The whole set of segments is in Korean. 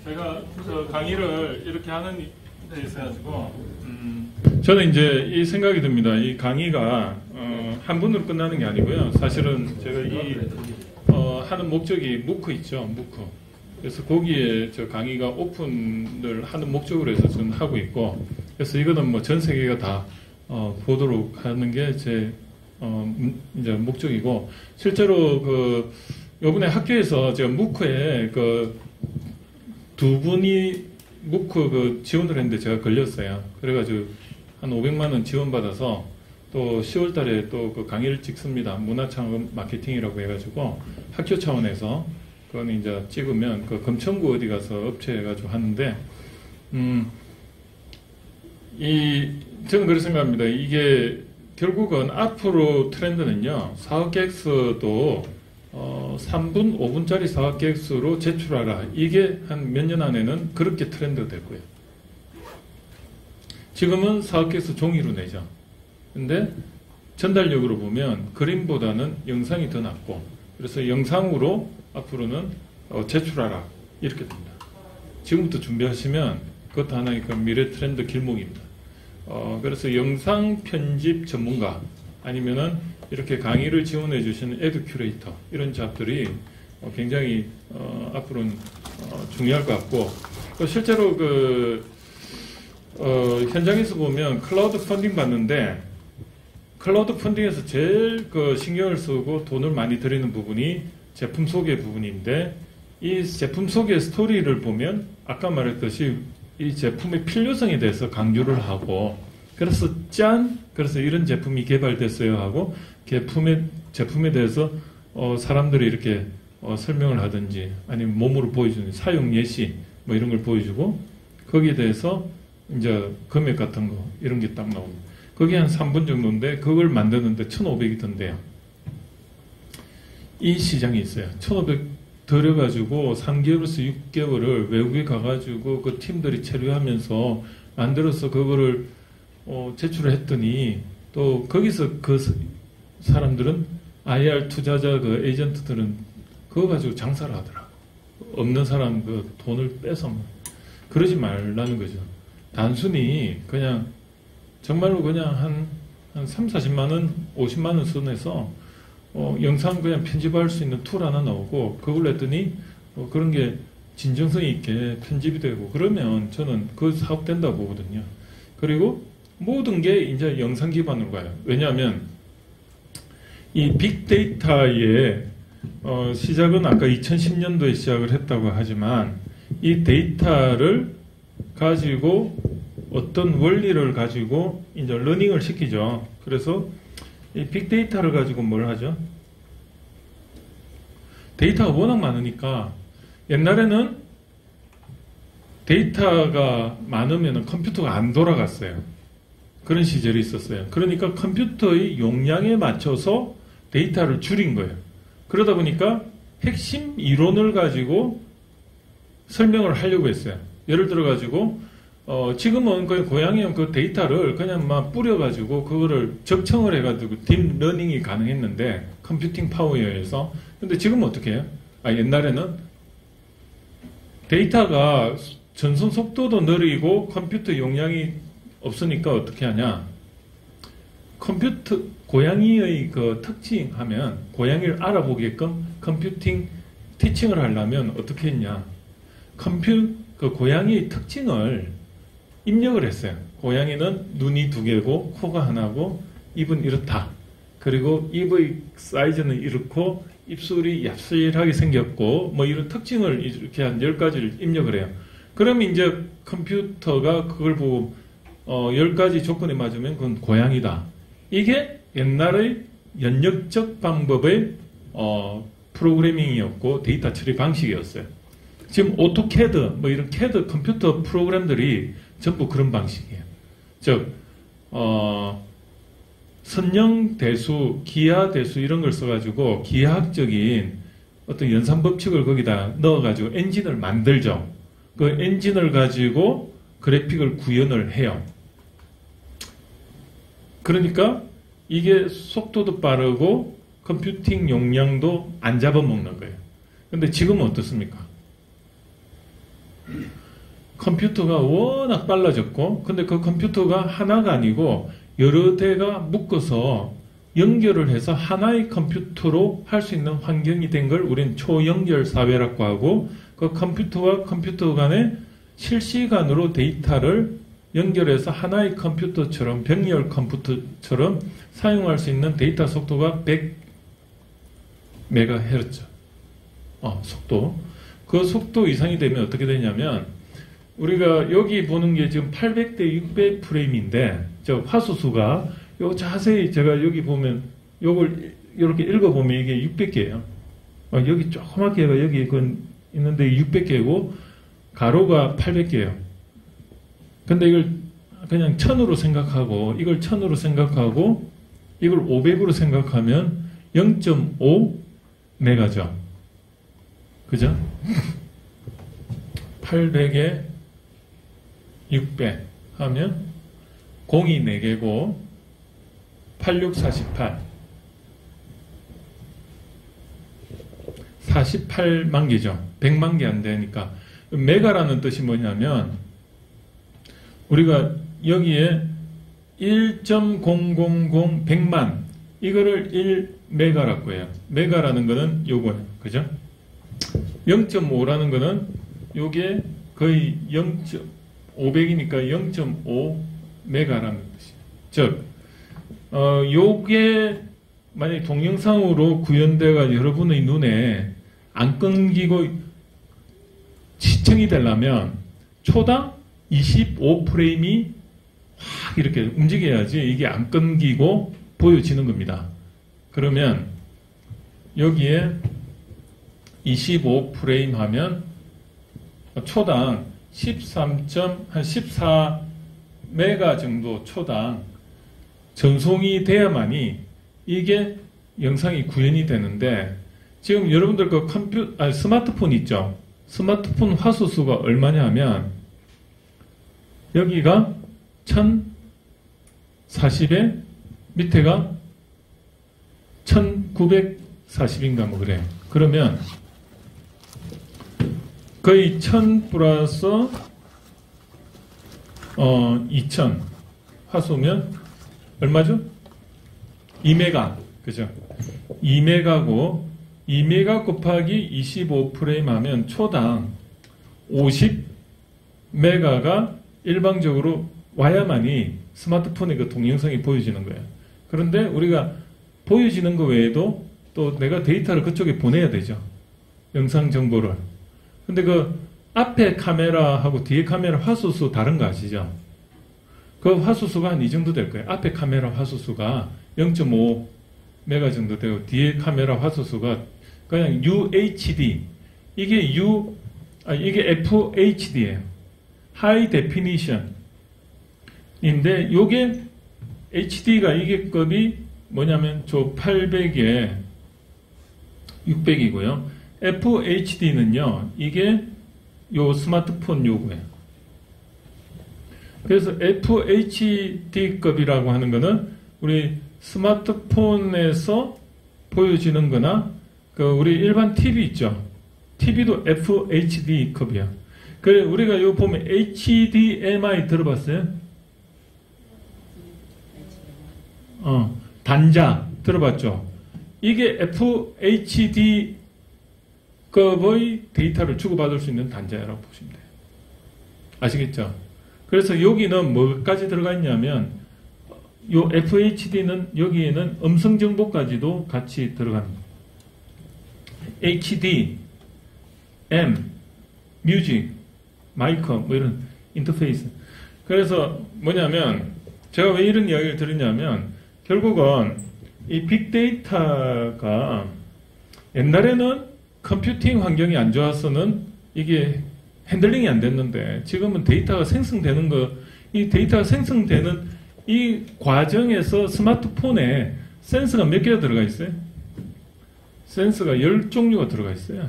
제가 저 강의를 이렇게 하는 데 있어가지고 저는 이제 이 생각이 듭니다. 이 강의가 한 분으로 끝나는 게 아니고요. 사실은 제가 이 하는 목적이 무크 있죠, 무크. 그래서 거기에 저 강의가 오픈을 하는 목적으로 해서 저는 하고 있고, 그래서 이거는 뭐 전 세계가 다 보도록 하는 게 제 이제 목적이고, 실제로 그 요번에 학교에서 제가 무크에 그 두 분이 무크 그 지원을 했는데 제가 걸렸어요. 그래가지고 한 500만 원 지원받아서 또 10월 달에 또 그 강의를 찍습니다. 문화창업 마케팅이라고 해가지고 학교 차원에서 그건 이제 찍으면 그 금천구 어디 가서 업체 해가지고 하는데, 저는 그렇게 생각합니다. 이게 결국은 앞으로 트렌드는요, 사업 계획서도 3분, 5분짜리 사업 계획서로 제출하라. 이게 한 몇 년 안에는 그렇게 트렌드가 될 거예요. 지금은 사업 계획서 종이로 내죠. 근데 전달력으로 보면 그림보다는 영상이 더 낫고, 그래서 영상으로 앞으로는 제출하라. 이렇게 됩니다. 지금부터 준비하시면 그것도 하나의 그 미래 트렌드 길목입니다. 그래서 영상 편집 전문가 아니면은 이렇게 강의를 지원해 주시는 에듀큐레이터 이런 잡들이 굉장히 앞으로는 중요할 것 같고, 실제로 그 현장에서 보면 클라우드 펀딩 받는데, 클라우드 펀딩에서 제일 그 신경을 쓰고 돈을 많이 들이는 부분이 제품 소개 부분인데, 이 제품 소개 스토리를 보면 아까 말했듯이 이 제품의 필요성에 대해서 강조를 하고, 그래서 그래서 이런 제품이 개발됐어요 하고 제품에 대해서 사람들이 이렇게 설명을 하든지 아니면 몸으로 보여주는 사용 예시 뭐 이런 걸 보여주고, 거기에 대해서 이제 금액 같은 거 이런 게 딱 나옵니다. 그게 한 3분 정도인데 그걸 만드는데 1,500이 든대요. 이 시장이 있어요. 1,500 들여가지고 3개월에서 6개월을 외국에 가가지고 그 팀들이 체류하면서 만들어서 그거를 제출을 했더니, 또 거기서 그 사람들은 IR 투자자 그 에이전트들은 그거 가지고 장사를 하더라. 없는 사람 그 돈을 뺏어. 그러지 말라는 거죠. 단순히 그냥 정말로 그냥 한 3, 40만 원, 50만 원 선에서 영상 그냥 편집할 수 있는 툴 하나 나오고, 그걸 했더니 그런 게 진정성 있게 편집이 되고, 그러면 저는 그 사업 된다고 보거든요. 그리고 모든 게 이제 영상 기반으로 가요. 왜냐하면 이 빅데이터의 시작은 아까 2010년도에 시작을 했다고 하지만, 이 데이터를 가지고 어떤 원리를 가지고 이제 러닝을 시키죠. 그래서 이 빅데이터를 가지고 뭘 하죠? 데이터가 워낙 많으니까, 옛날에는 데이터가 많으면 컴퓨터가 안 돌아갔어요. 그런 시절이 있었어요. 그러니까 컴퓨터의 용량에 맞춰서 데이터를 줄인 거예요. 그러다 보니까 핵심 이론을 가지고 설명을 하려고 했어요. 예를 들어 가지고 지금은 그 고양이형 그 데이터를 그냥 막 뿌려가지고 그거를 적청을 해가지고 딥러닝이 가능했는데, 컴퓨팅 파워에 의해서. 근데 지금은 어떻게 해요? 옛날에는 데이터가 전송 속도도 느리고 컴퓨터 용량이 없으니까 어떻게 하냐? 컴퓨터, 고양이의 그 특징 하면, 고양이를 알아보게끔 컴퓨팅 티칭을 하려면 어떻게 했냐? 그 고양이의 특징을 입력을 했어요. 고양이는 눈이 2개고, 코가 하나고, 입은 이렇다. 그리고 입의 사이즈는 이렇고, 입술이 얍실하게 생겼고, 뭐 이런 특징을 이렇게 한 10가지를 입력을 해요. 그럼 이제 컴퓨터가 그걸 보고 10가지 조건에 맞으면 그건 고양이다. 이게 옛날의 연역적 방법의 프로그래밍이었고 데이터 처리 방식이었어요. 지금 오토캐드, 뭐 이런 캐드 컴퓨터 프로그램들이 전부 그런 방식이에요. 즉, 선형대수, 기하대수 이런 걸 써가지고 기하학적인 어떤 연산 법칙을 거기다 넣어가지고 엔진을 만들죠. 그 엔진을 가지고 그래픽을 구현을 해요. 그러니까 이게 속도도 빠르고 컴퓨팅 용량도 안 잡아먹는 거예요. 근데 지금은 어떻습니까? 컴퓨터가 워낙 빨라졌고, 근데 그 컴퓨터가 하나가 아니고 여러 대가 묶어서 연결을 해서 하나의 컴퓨터로 할 수 있는 환경이 된 걸 우리는 초연결 사회라고 하고, 그 컴퓨터와 컴퓨터 간에 실시간으로 데이터를 연결해서 하나의 컴퓨터처럼, 병렬 컴퓨터처럼 사용할 수 있는 데이터 속도가 100MHz. 속도. 그 속도 이상이 되면 어떻게 되냐면, 우리가 여기 보는 게 지금 800대 600 프레임인데, 저 화소수가, 요 자세히 제가 여기 보면, 요걸 이렇게 읽어보면 이게 600개예요. 여기 조그맣게 여기 있는데 600개고, 가로가 800개예요. 근데 이걸 그냥 1000으로 생각하고, 이걸 1000으로 생각하고, 이걸 500으로 생각하면 0.5 메가죠. 그죠? 800에 600 하면 0이 4개고 8648 48만 개죠. 100만 개 안 되니까. 메가라는 뜻이 뭐냐면 우리가 여기에 1.000 100만 이거를 1메가라고 해요. 메가라는 거는 요거예요. 그죠? 0.5라는 거는 요게 거의 500이니까 0.5 메가라는 뜻이에요. 즉, 요게 만약에 동영상으로 구현돼가 여러분의 눈에 안 끊기고 시청이 되려면 초당 25프레임이 확 이렇게 움직여야지 이게 안 끊기고 보여지는 겁니다. 그러면 여기에 25프레임 하면 초당 14 메가 정도 초당 전송이 돼야만이 이게 영상이 구현이 되는데 지금 여러분들 그 스마트폰 있죠? 스마트폰 화소수가 얼마냐 하면 여기가 1040에 밑에가 1940인가 뭐 그래요. 그러면 거의 1000 플러스 2000 화소면 얼마죠? 2메가 그죠? 2메가고 2메가 곱하기 25프레임 하면 초당 50메가가 일방적으로 와야만이 스마트폰에 그 동영상이 보여지는 거예요. 그런데 우리가 보여지는 거 외에도 또 내가 데이터를 그쪽에 보내야 되죠. 영상 정보를. 근데 그 앞에 카메라하고 뒤에 카메라 화소수 다른 거 아시죠? 그 화소수가 한 이 정도 될 거예요. 앞에 카메라 화소수가 0.5 메가 정도 되고 뒤에 카메라 화소수가 그냥 UHD 이게 이게 FHD예요. High Definition 인데 요게 HD가 이게 급이 뭐냐면 저 800에 600이고요. FHD는요. 이게 요 스마트폰 요구예요. 그래서 FHD급이라고 하는 거는 우리 스마트폰에서 보여지는 거나 그 우리 일반 TV 있죠. TV도 FHD급이야. 그래 우리가 요 보면 HDMI 들어봤어요? 단자 들어봤죠? 이게 FHD급의 데이터를 주고받을 수 있는 단자라고 보시면 돼요. 아시겠죠? 그래서 여기는 뭐까지 들어가 있냐면 요 FHD는 여기에는 음성 정보까지도 같이 들어갑니다. HD, M, 뮤직, 마이크 뭐 이런 인터페이스. 그래서 뭐냐면 제가 왜 이런 이야기를 드리냐면 결국은 이 빅데이터가 옛날에는 컴퓨팅 환경이 안 좋아서는 이게 핸들링이 안 됐는데 지금은 데이터가 생성되는 이 데이터가 생성되는 이 과정에서 스마트폰에 센서가 몇 개가 들어가 있어요? 센서가 10종류가 들어가 있어요.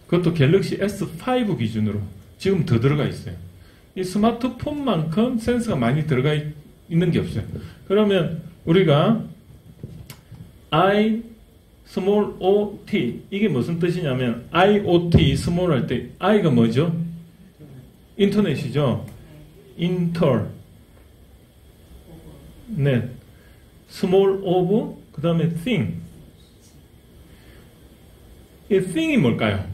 그것도 갤럭시 S5 기준으로 지금 더 들어가 있어요. 이 스마트폰만큼 센서가 많이 들어가 있는 게 없어요. 그러면 우리가 I small OT 이게 무슨 뜻이냐면 IoT small 할 때 I가 뭐죠? 인터넷이죠. 인터넷. small of 그 다음에 thing. 이 thing이 뭘까요?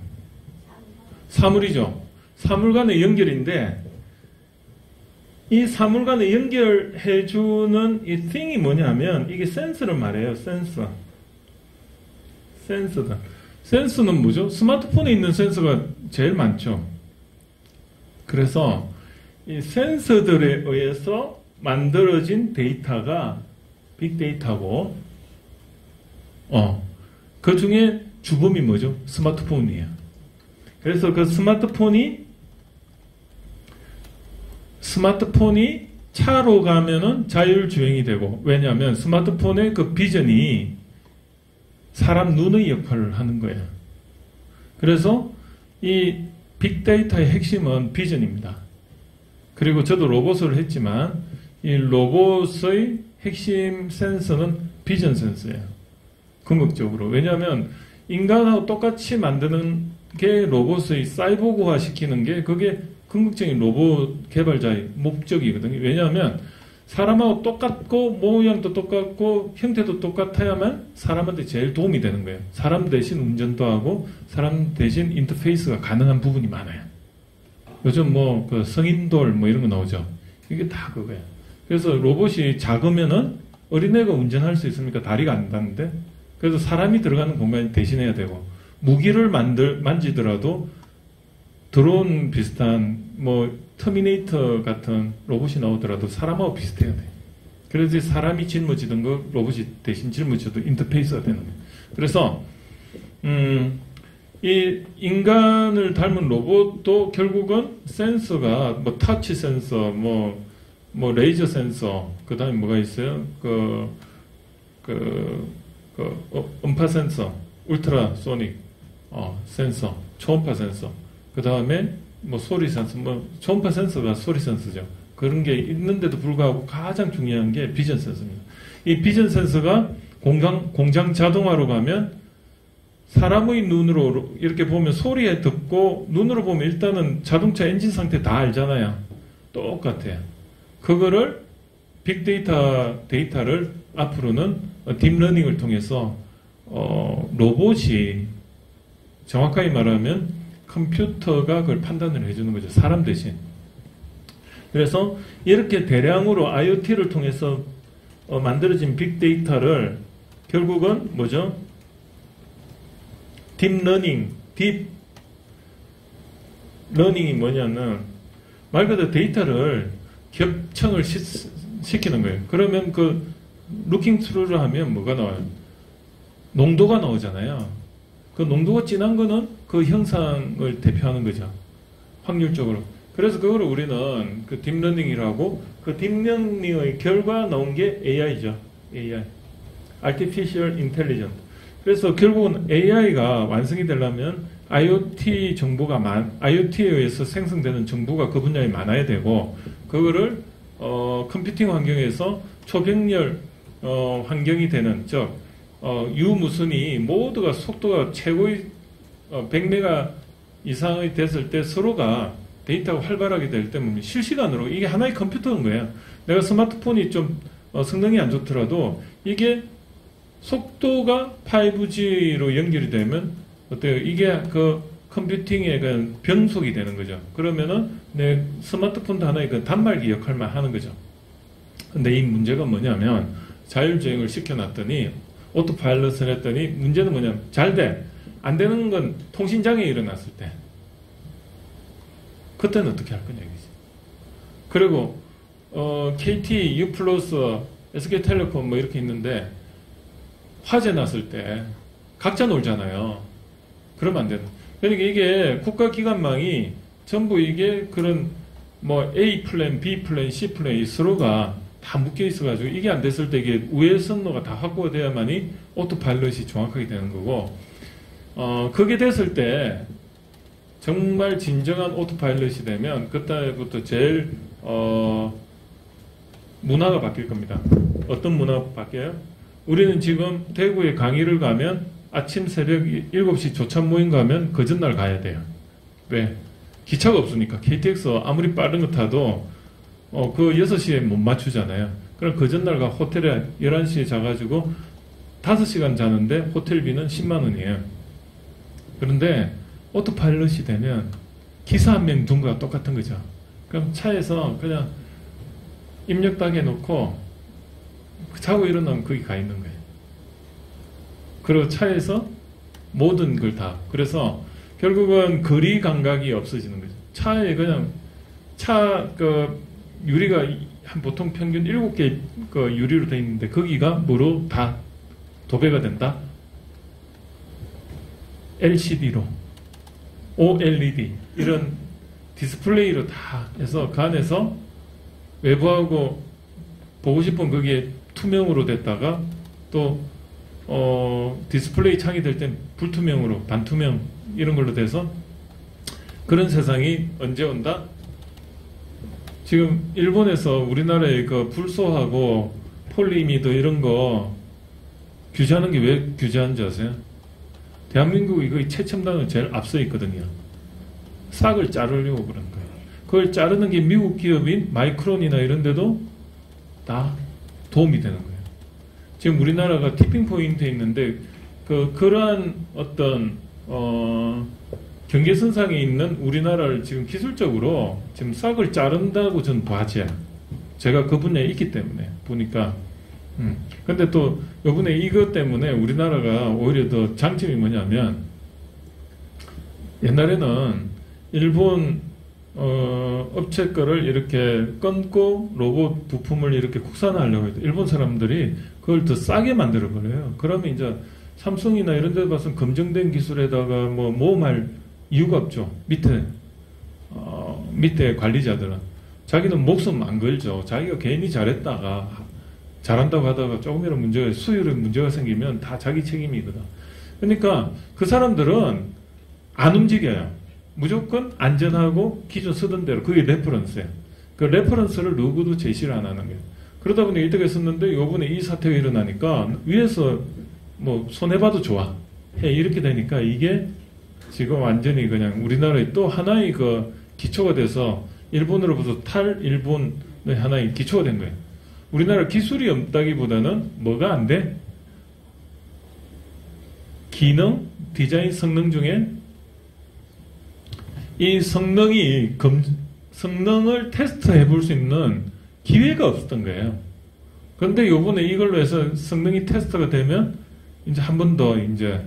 사물이죠. 사물 간의 연결인데 이 사물 간의 연결해주는 이 thing이 뭐냐면 이게 센서를 말해요. 센서다. 센서는 뭐죠? 스마트폰에 있는 센서가 제일 많죠. 그래서 이 센서들에 의해서 만들어진 데이터가 빅데이터고 그 중에 주범이 뭐죠? 스마트폰이에요. 그래서 그 스마트폰이 차로 가면은 자율주행이 되고, 왜냐하면 스마트폰의 그 비전이 사람 눈의 역할을 하는 거예요. 그래서 이 빅데이터의 핵심은 비전입니다. 그리고 저도 로봇을 했지만 이 로봇의 핵심 센서는 비전 센서예요. 궁극적으로. 왜냐하면 인간하고 똑같이 만드는 게 로봇의 사이보그화 시키는 게 그게 궁극적인 로봇 개발자의 목적이거든요. 왜냐하면 사람하고 똑같고 모양도 똑같고 형태도 똑같아야만 사람한테 제일 도움이 되는 거예요. 사람 대신 운전도 하고 사람 대신 인터페이스가 가능한 부분이 많아요. 요즘 그 성인돌 이런 거 나오죠. 이게 다 그거예요. 그래서 로봇이 작으면은 어린애가 운전할 수 있으니까 다리가 안 닿는데, 그래서 사람이 들어가는 공간이 대신해야 되고, 무기를 만지더라도 드론 비슷한 터미네이터 같은 로봇이 나오더라도 사람하고 비슷해야 돼. 그래서 사람이 짊어지던 거 로봇이 대신 짊어져도 인터페이스가 되는 거예요. 그래서 이 인간을 닮은 로봇도 결국은 센서가 터치 센서, 레이저 센서, 그 다음에 뭐가 있어요? 음파 센서, 울트라소닉 센서, 초음파 센서, 그 다음에 소리 센서, 초음파 센서가 소리 센서죠. 그런 게 있는데도 불구하고 가장 중요한 게 비전 센서입니다. 이 비전 센서가 공장 자동화로 가면 사람의 눈으로 이렇게 보면 소리에 듣고 눈으로 보면 일단은 자동차 엔진 상태 다 알잖아요. 똑같아요. 그거를 빅데이터를 앞으로는 딥러닝을 통해서 로봇이 정확하게 말하면 컴퓨터가 그걸 판단을 해주는 거죠. 사람 대신. 그래서 이렇게 대량으로 IoT를 통해서 만들어진 빅데이터를 결국은 뭐죠? 딥러닝이 뭐냐면 말 그대로 데이터를 겹청을 시키는 거예요. 그러면 루킹 트루를 하면 뭐가 나와요? 농도가 나오잖아요. 그 농도가 진한 거는 그 형상을 대표하는 거죠. 확률적으로. 그래서 그거를 우리는 딥러닝이라고, 그 딥러닝의 결과 나온 게 AI죠. AI. Artificial Intelligence. 그래서 결국은 AI가 완성이 되려면 IoT에 의해서 생성되는 정보가 그 분야에 많아야 되고, 그거를 컴퓨팅 환경에서 초경렬 환경이 되는, 즉 유무선이 모두가 속도가 최고의 100메가 이상이 됐을 때 서로가 데이터가 활발하게 될 때 실시간으로 이게 하나의 컴퓨터인 거예요. 내가 스마트폰이 좀 성능이 안 좋더라도 이게 속도가 5G로 연결이 되면 어때요? 이게 컴퓨팅의 변속이 되는 거죠. 그러면은 내 스마트폰도 하나의 단말기 역할만 하는 거죠. 근데 이 문제가 뭐냐면 자율주행을 시켜놨더니 오토파일럿을 했더니 문제는 뭐냐면 잘 돼. 안 되는 건 통신장애 일어났을 때. 그때는 어떻게 할 거냐 이거지. 그리고 KT, U+, SK텔레콤 이렇게 있는데 화재 났을 때 각자 놀잖아요. 그러면 안 되는. 그러니까 이게 국가기관망이 전부 이게 그런 A 플랜, B 플랜, C 플랜 서로가 다 묶여 있어가지고 이게 안 됐을 때 이게 우회 선로가 다 확보가 돼야만이 오토파일럿이 정확하게 되는 거고, 그게 됐을 때 정말 진정한 오토파일럿이 되면 그때부터 제일 문화가 바뀔 겁니다. 어떤 문화가 바뀌어요? 우리는 지금 대구에 강의를 가면 아침 새벽 7시 조찬 모임 가면 그 전날 가야 돼요. 왜? 기차가 없으니까 KTX 아무리 빠른 거 타도 그 6시에 못 맞추잖아요. 그럼 그 전날가 호텔에 11시에 자가지고 5시간 자는데 호텔비는 10만 원이에요. 그런데 오토파일럿이 되면 기사 한 명 둔 거와 똑같은 거죠. 그럼 차에서 그냥 입력 딱 해놓고 자고 일어나면 거기 가 있는 거예요. 그리고 차에서 모든 걸 다. 그래서 결국은 거리 감각이 없어지는 거죠. 차에 그냥 유리가 한 보통 평균 7개 유리로 되어 있는데 거기가 뭐로 다 도배가 된다? LCD로, OLED 이런 디스플레이로 다 해서 그 안에서 외부하고 보고 싶은 거기에 투명으로 됐다가 또 디스플레이 창이 될 땐 불투명으로 반투명 이런 걸로 돼서 그런 세상이 언제 온다? 지금 일본에서 우리나라의 그 불소하고 폴리미드 이런 거 규제하는 게 왜 규제하는지 아세요? 대한민국이 거의 최첨단은 제일 앞서 있거든요. 싹을 자르려고 그런 거예요. 그걸 자르는 게 미국 기업인 마이크론이나 이런 데도 다 도움이 되는 거예요. 지금 우리나라가 티핑 포인트에 있는데 그러한 어떤 경계선상에 있는 우리나라를 지금 기술적으로 지금 싹을 자른다고 저는 봐져요. 제가 그 분야에 있기 때문에 보니까. 근데 또 요번에 이것 때문에 우리나라가 오히려 더 장점이 뭐냐면 옛날에는 일본 업체 거를 이렇게 끊고 로봇 부품을 이렇게 국산화하려고 해도 일본 사람들이 그걸 더 싸게 만들어 버려요. 그러면 이제 삼성이나 이런 데 봐서는 검증된 기술에다가 뭐 모험할 이유가 없죠. 밑에 관리자들은 자기는 목숨 안 걸죠. 자기가 괜히 잘한다고 하다가 조금이라도 수율에 문제가 생기면 다 자기 책임이거든. 그러니까 그 사람들은 안 움직여요. 무조건 안전하고 기존 쓰던 대로. 그게 레퍼런스예요. 그 레퍼런스를 누구도 제시를 안 하는 거예요. 그러다 보니 이때가 있었는데 요번에 이 사태가 일어나니까 위에서 뭐 손해봐도 좋아. 이렇게 되니까 이게 지금 완전히 그냥 우리나라의 또 하나의 그 기초가 돼서 일본으로부터 탈일본의 하나의 기초가 된 거예요. 우리나라 기술이 없다기보다는 뭐가 안 돼? 기능, 디자인, 성능 중에 이 성능을 테스트해 볼 수 있는 기회가 없었던 거예요. 그런데 요번에 이걸로 해서 성능이 테스트가 되면 이제 한 번 더 이제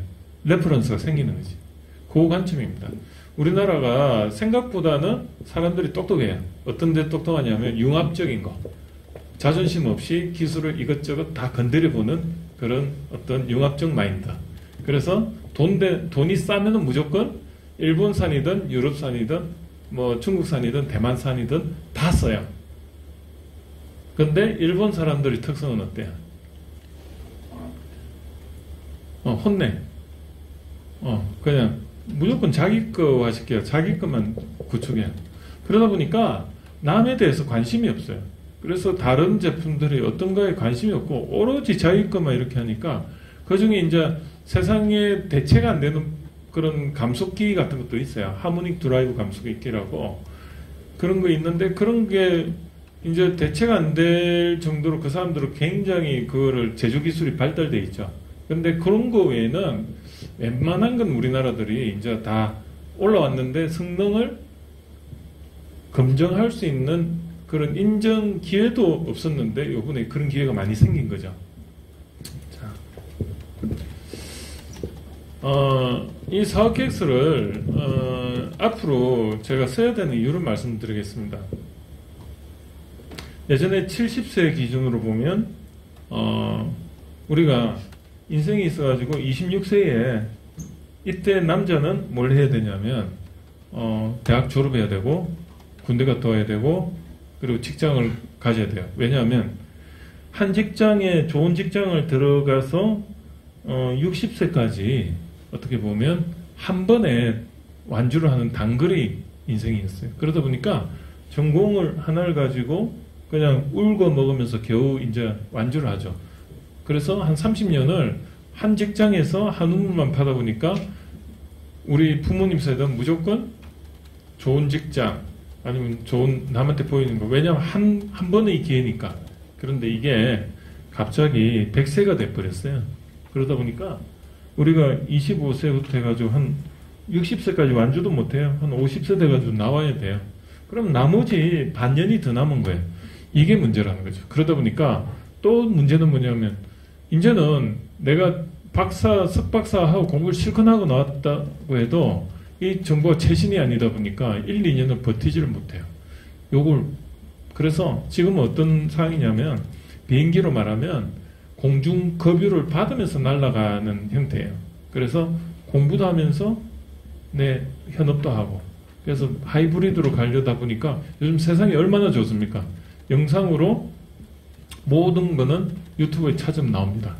레퍼런스가 생기는 거지. 그 관점입니다. 우리나라가 생각보다는 사람들이 똑똑해요. 어떤 데 똑똑하냐면 융합적인 거. 자존심 없이 기술을 이것저것 다 건드려보는 그런 어떤 융합적 마인드. 그래서 돈이 싸면은 무조건 일본산이든 유럽산이든 뭐 중국산이든 대만산이든 다 써요. 근데 일본 사람들의 특성은 어때요? 혼내. 그냥 무조건 자기 거화 시켜요. 자기 것만 구축해요. 그러다 보니까 남에 대해서 관심이 없어요. 그래서 다른 제품들이 어떤 거에 관심이 없고 오로지 자기 것만 이렇게 하니까 그 중에 이제 세상에 대체가 안 되는 그런 감속기 같은 것도 있어요. 하모닉 드라이브 감속기라고 그런 거 있는데 그런 게 이제 대체가 안 될 정도로 그 사람들은 굉장히 그거를 제조 기술이 발달돼 있죠. 근데 그런 거 외에는 웬만한 건 우리나라들이 이제 다 올라왔는데 성능을 검증할 수 있는 그런 인정 기회도 없었는데 이번에 그런 기회가 많이 생긴 거죠. 자, 이 사업계획서를 앞으로 제가 써야 되는 이유를 말씀드리겠습니다. 예전에 70세 기준으로 보면 우리가 인생이 있어가지고 26세에 이때 남자는 뭘 해야 되냐면 대학 졸업해야 되고 군대 갔다 와야 되고 그리고 직장을 가져야 돼요. 왜냐하면 한 직장에 좋은 직장을 들어가서 60세까지 어떻게 보면 한 번에 완주를 하는 단거리 인생이었어요. 그러다 보니까 전공을 하나를 가지고 그냥 울고 먹으면서 겨우 이제 완주를 하죠. 그래서 한 30년을 한 직장에서 한 우물만 파다 보니까 우리 부모님 세대는 무조건 좋은 직장, 아니면 좋은 남한테 보이는 거. 왜냐하면 한 번의 기회니까. 그런데 이게 갑자기 100세가 돼버렸어요. 그러다 보니까 우리가 25세부터 해가지고 한 60세까지 완주도 못해요. 한 50세 돼가지고 나와야 돼요. 그럼 나머지 반년이 더 남은 거예요. 이게 문제라는 거죠. 그러다 보니까 또 문제는 뭐냐면 이제는 내가 석박사하고 공부를 실컷 하고 나왔다고 해도 이 정보가 최신이 아니다 보니까 1, 2년은 버티지를 못해요. 요걸 그래서 지금 어떤 상황이냐면 비행기로 말하면 공중급유를 받으면서 날아가는 형태예요. 그래서 공부도 하면서 내 현업도 하고 그래서 하이브리드로 가려다 보니까 요즘 세상이 얼마나 좋습니까? 영상으로 모든 거는 유튜브에 찾으면 나옵니다.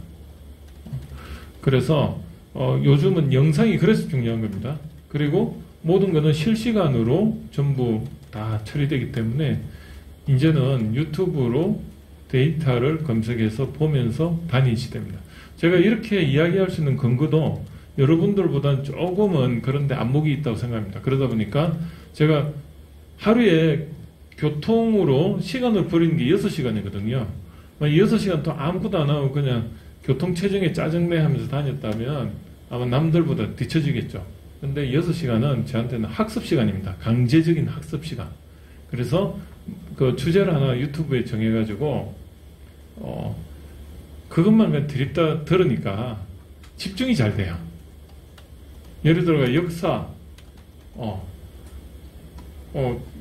그래서 요즘은 영상이 그래서 중요한 겁니다. 그리고 모든 거는 실시간으로 전부 다 처리되기 때문에 이제는 유튜브로 데이터를 검색해서 보면서 다니시 됩니다. 제가 이렇게 이야기할 수 있는 근거도 여러분들보다는 조금은 그런데 안목이 있다고 생각합니다. 그러다 보니까 제가 하루에 교통으로 시간을 버리는 게 6시간이거든요. 6시간 또 아무것도 안 하고 그냥 교통체증에 짜증내 하면서 다녔다면 아마 남들보다 뒤처지겠죠. 근데 6시간은 저한테는 학습시간입니다. 강제적인 학습시간. 그래서 그 주제를 하나 유튜브에 정해가지고 그것만 그냥 드립다 들으니까 집중이 잘 돼요. 예를 들어 역사,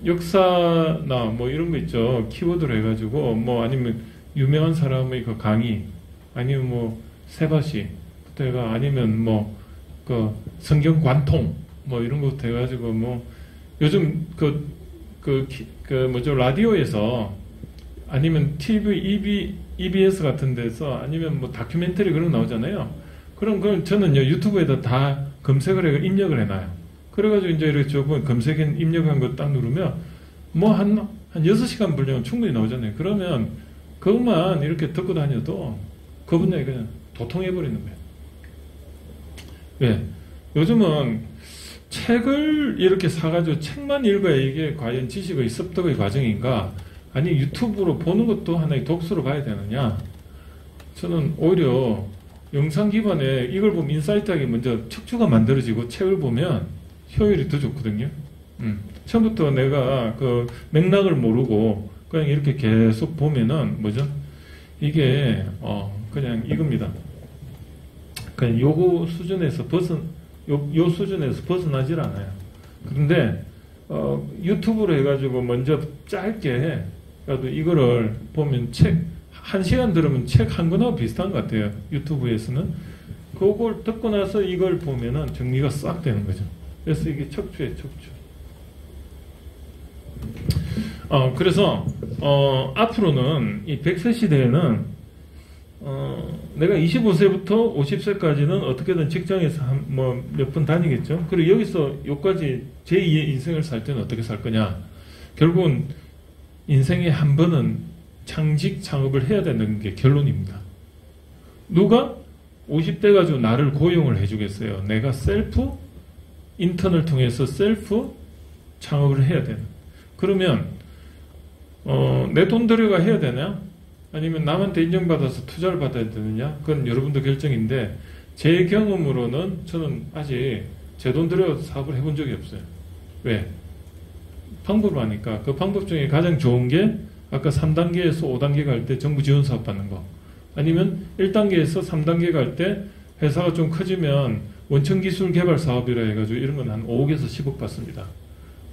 역사나 뭐 이런 거 있죠. 키워드로 해가지고 뭐 아니면 유명한 사람의 그 강의, 아니면 뭐 세바시부터 해가 아니면 뭐 그 성경 관통 뭐 이런 것부터 해가지고 뭐 요즘 뭐죠 라디오에서 아니면 TV, EBS 같은 데서 아니면 뭐 다큐멘터리 그런 거 나오잖아요. 그럼 그걸 저는요 유튜브에다 다 검색을 해 입력을 해놔요. 그래가지고 이제 이렇게 조금 검색에 입력한 거 딱 누르면 뭐 한 6시간 분량은 충분히 나오잖아요. 그러면 그것만 이렇게 듣고 다녀도 그 분야에 그냥 도통해버리는 거예요. 왜? 요즘은 책을 이렇게 사가지고 책만 읽어야 이게 과연 지식의 습득의 과정인가? 아니 유튜브로 보는 것도 하나의 독서로 봐야 되느냐? 저는 오히려 영상 기반에 이걸 보면 인사이트하게 먼저 척추가 만들어지고 책을 보면 효율이 더 좋거든요. 처음부터 내가 그 맥락을 모르고 그냥 이렇게 계속 보면은 뭐죠? 이게 그냥 이겁니다. 그냥 요거 수준에서 요 수준에서 벗어나질 않아요. 그런데 유튜브로 해가지고 먼저 짧게 그래도 이거를 보면 책 1시간 들으면 책 한 권하고 비슷한 것 같아요. 유튜브에서는 그걸 듣고 나서 이걸 보면은 정리가 싹 되는 거죠. 그래서 이게 척추예요, 척추. 그래서 앞으로는 이 100세 시대에는 내가 25세부터 50세까지는 어떻게든 직장에서 뭐 몇 번 다니겠죠. 그리고 여기서 여기까지 제2의 인생을 살 때는 어떻게 살 거냐. 결국은 인생에 한 번은 창직 창업을 해야 되는 게 결론입니다. 누가 50대 가지고 나를 고용을 해주겠어요. 내가 인턴을 통해서 창업을 해야 되는. 그러면 내 돈 들여가 해야 되냐? 아니면 남한테 인정받아서 투자를 받아야 되느냐? 그건 여러분들 결정인데 제 경험으로는 저는 아직 제 돈 들여 사업을 해본 적이 없어요. 왜? 방법을 하니까 그 방법 중에 가장 좋은 게 아까 3단계에서 5단계 갈 때 정부 지원 사업 받는 거, 아니면 1단계에서 3단계 갈 때 회사가 좀 커지면 원천 기술 개발 사업이라 해가지고 이런 건 한 5억에서 10억 받습니다.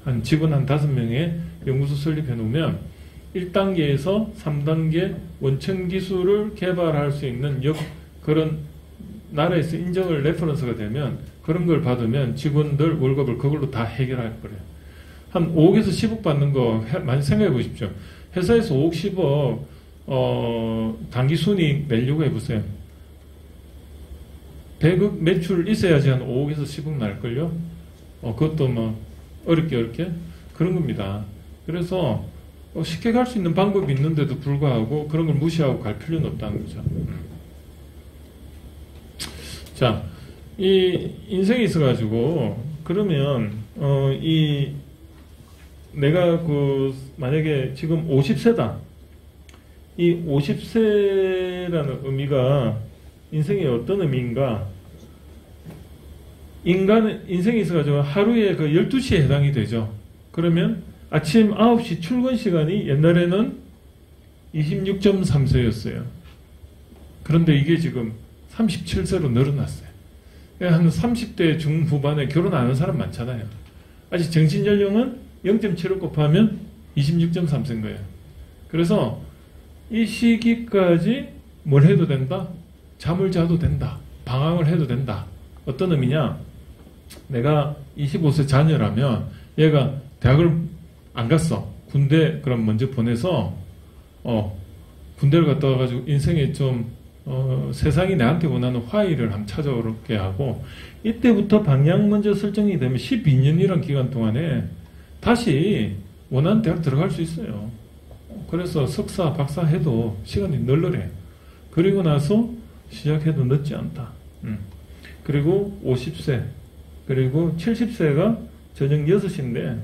한 직원 한 5명에 연구소 설립해 놓으면 1단계에서 3단계 원천 기술을 개발할 수 있는 그런 나라에서 인정을 레퍼런스가 되면 그런 걸 받으면 직원들 월급을 그걸로 다 해결할 거래요. 한 5억에서 10억 받는 거 많이 생각해 보십시오. 회사에서 5억, 10억 단기 순이익 내려고 해보세요. 100억 매출 있어야지 한 5억에서 10억 날걸요? 그것도 뭐 어렵게 그런 겁니다. 그래서 쉽게 갈 수 있는 방법이 있는데도 불구하고 그런 걸 무시하고 갈 필요는 없다는 거죠. 자, 이 인생이 있어가지고 그러면 이 내가 만약에 지금 50세다. 이 50세라는 의미가 인생의 어떤 의미인가? 인생이 있어가지고 하루에 12시에 해당이 되죠. 그러면 아침 9시 출근 시간이 옛날에는 26.3세였어요. 그런데 이게 지금 37세로 늘어났어요. 한 30대 중후반에 결혼 안 하는 사람 많잖아요. 아직 정신연령은 0.75 곱하면 26.3세인 거예요. 그래서 이 시기까지 뭘 해도 된다? 잠을 자도 된다. 방황을 해도 된다. 어떤 의미냐? 내가 25세 자녀라면 얘가 대학을 안 갔어. 군대 그럼 먼저 보내서 군대를 갔다 와가지고 인생에 좀 세상이 나한테 원하는 화의를 한번 찾아오게 하고 이때부터 방향 먼저 설정이 되면 12년이란 기간 동안에 다시 원하는 대학 들어갈 수 있어요. 그래서 석사, 박사 해도 시간이 널널해. 그리고 나서 시작해도 늦지 않다. 그리고 50세, 그리고 70세가 저녁 6시인데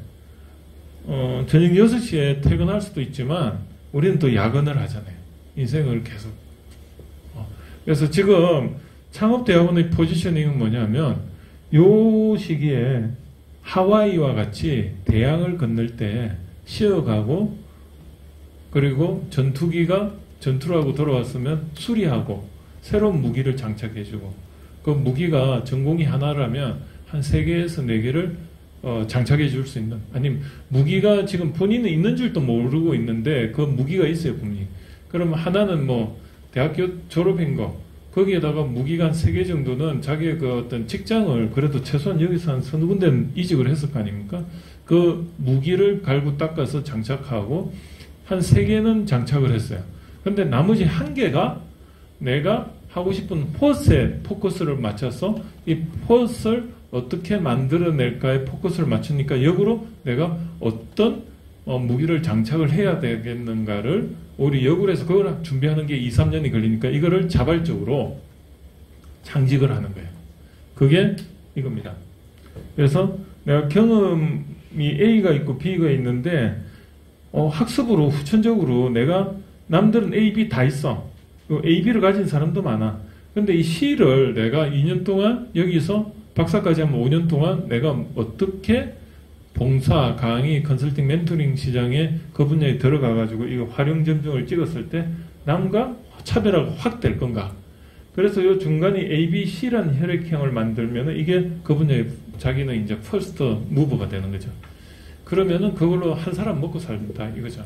저녁 6시에 퇴근할 수도 있지만 우리는 또 야근을 하잖아요. 인생을 계속. 그래서 지금 창업대학원의 포지셔닝은 뭐냐면 요 시기에 하와이와 같이 대양을 건널 때 쉬어가고 그리고 전투기가 전투를 하고 돌아왔으면 수리하고 새로운 무기를 장착해주고 그 무기가 전공이 하나라면 한 3개에서 4개를 장착해 줄 수 있는 아니면 무기가 지금 본인은 있는 줄도 모르고 있는데 그 무기가 있어요 분명히. 그러면 하나는 뭐 대학교 졸업한 거 거기에다가 무기가 한 3개 정도는 자기의 그 어떤 직장을 그래도 최소한 여기서 한 서너 군데는 이직을 했을 거 아닙니까? 그 무기를 갈고 닦아서 장착하고 한 3개는 장착을 했어요. 근데 나머지 1개가 내가 하고 싶은 폿에 포커스를 맞춰서 이 폿을 어떻게 만들어낼까에 포커스를 맞추니까 역으로 내가 어떤 무기를 장착을 해야 되겠는가를 우리 역으로 해서 그걸 준비하는 게 2, 3년이 걸리니까 이거를 자발적으로 창직을 하는 거예요. 그게 이겁니다. 그래서 내가 경험이 A가 있고 B가 있는데 학습으로 후천적으로 내가 남들은 A, B 다 있어. A, B를 가진 사람도 많아. 근데 이 C를 내가 2년 동안 여기서 박사까지 하면 5년 동안 내가 어떻게 봉사, 강의, 컨설팅, 멘토링 시장에 그 분야에 들어가가지고 이거 활용 점정을 찍었을 때 남과 차별화가 확 될 건가. 그래서 이 중간이 A, B, C라는 혈액형을 만들면 이게 그 분야에 자기는 이제 퍼스트 무버가 되는 거죠. 그러면은 그걸로 한 사람 먹고 살다 이거죠.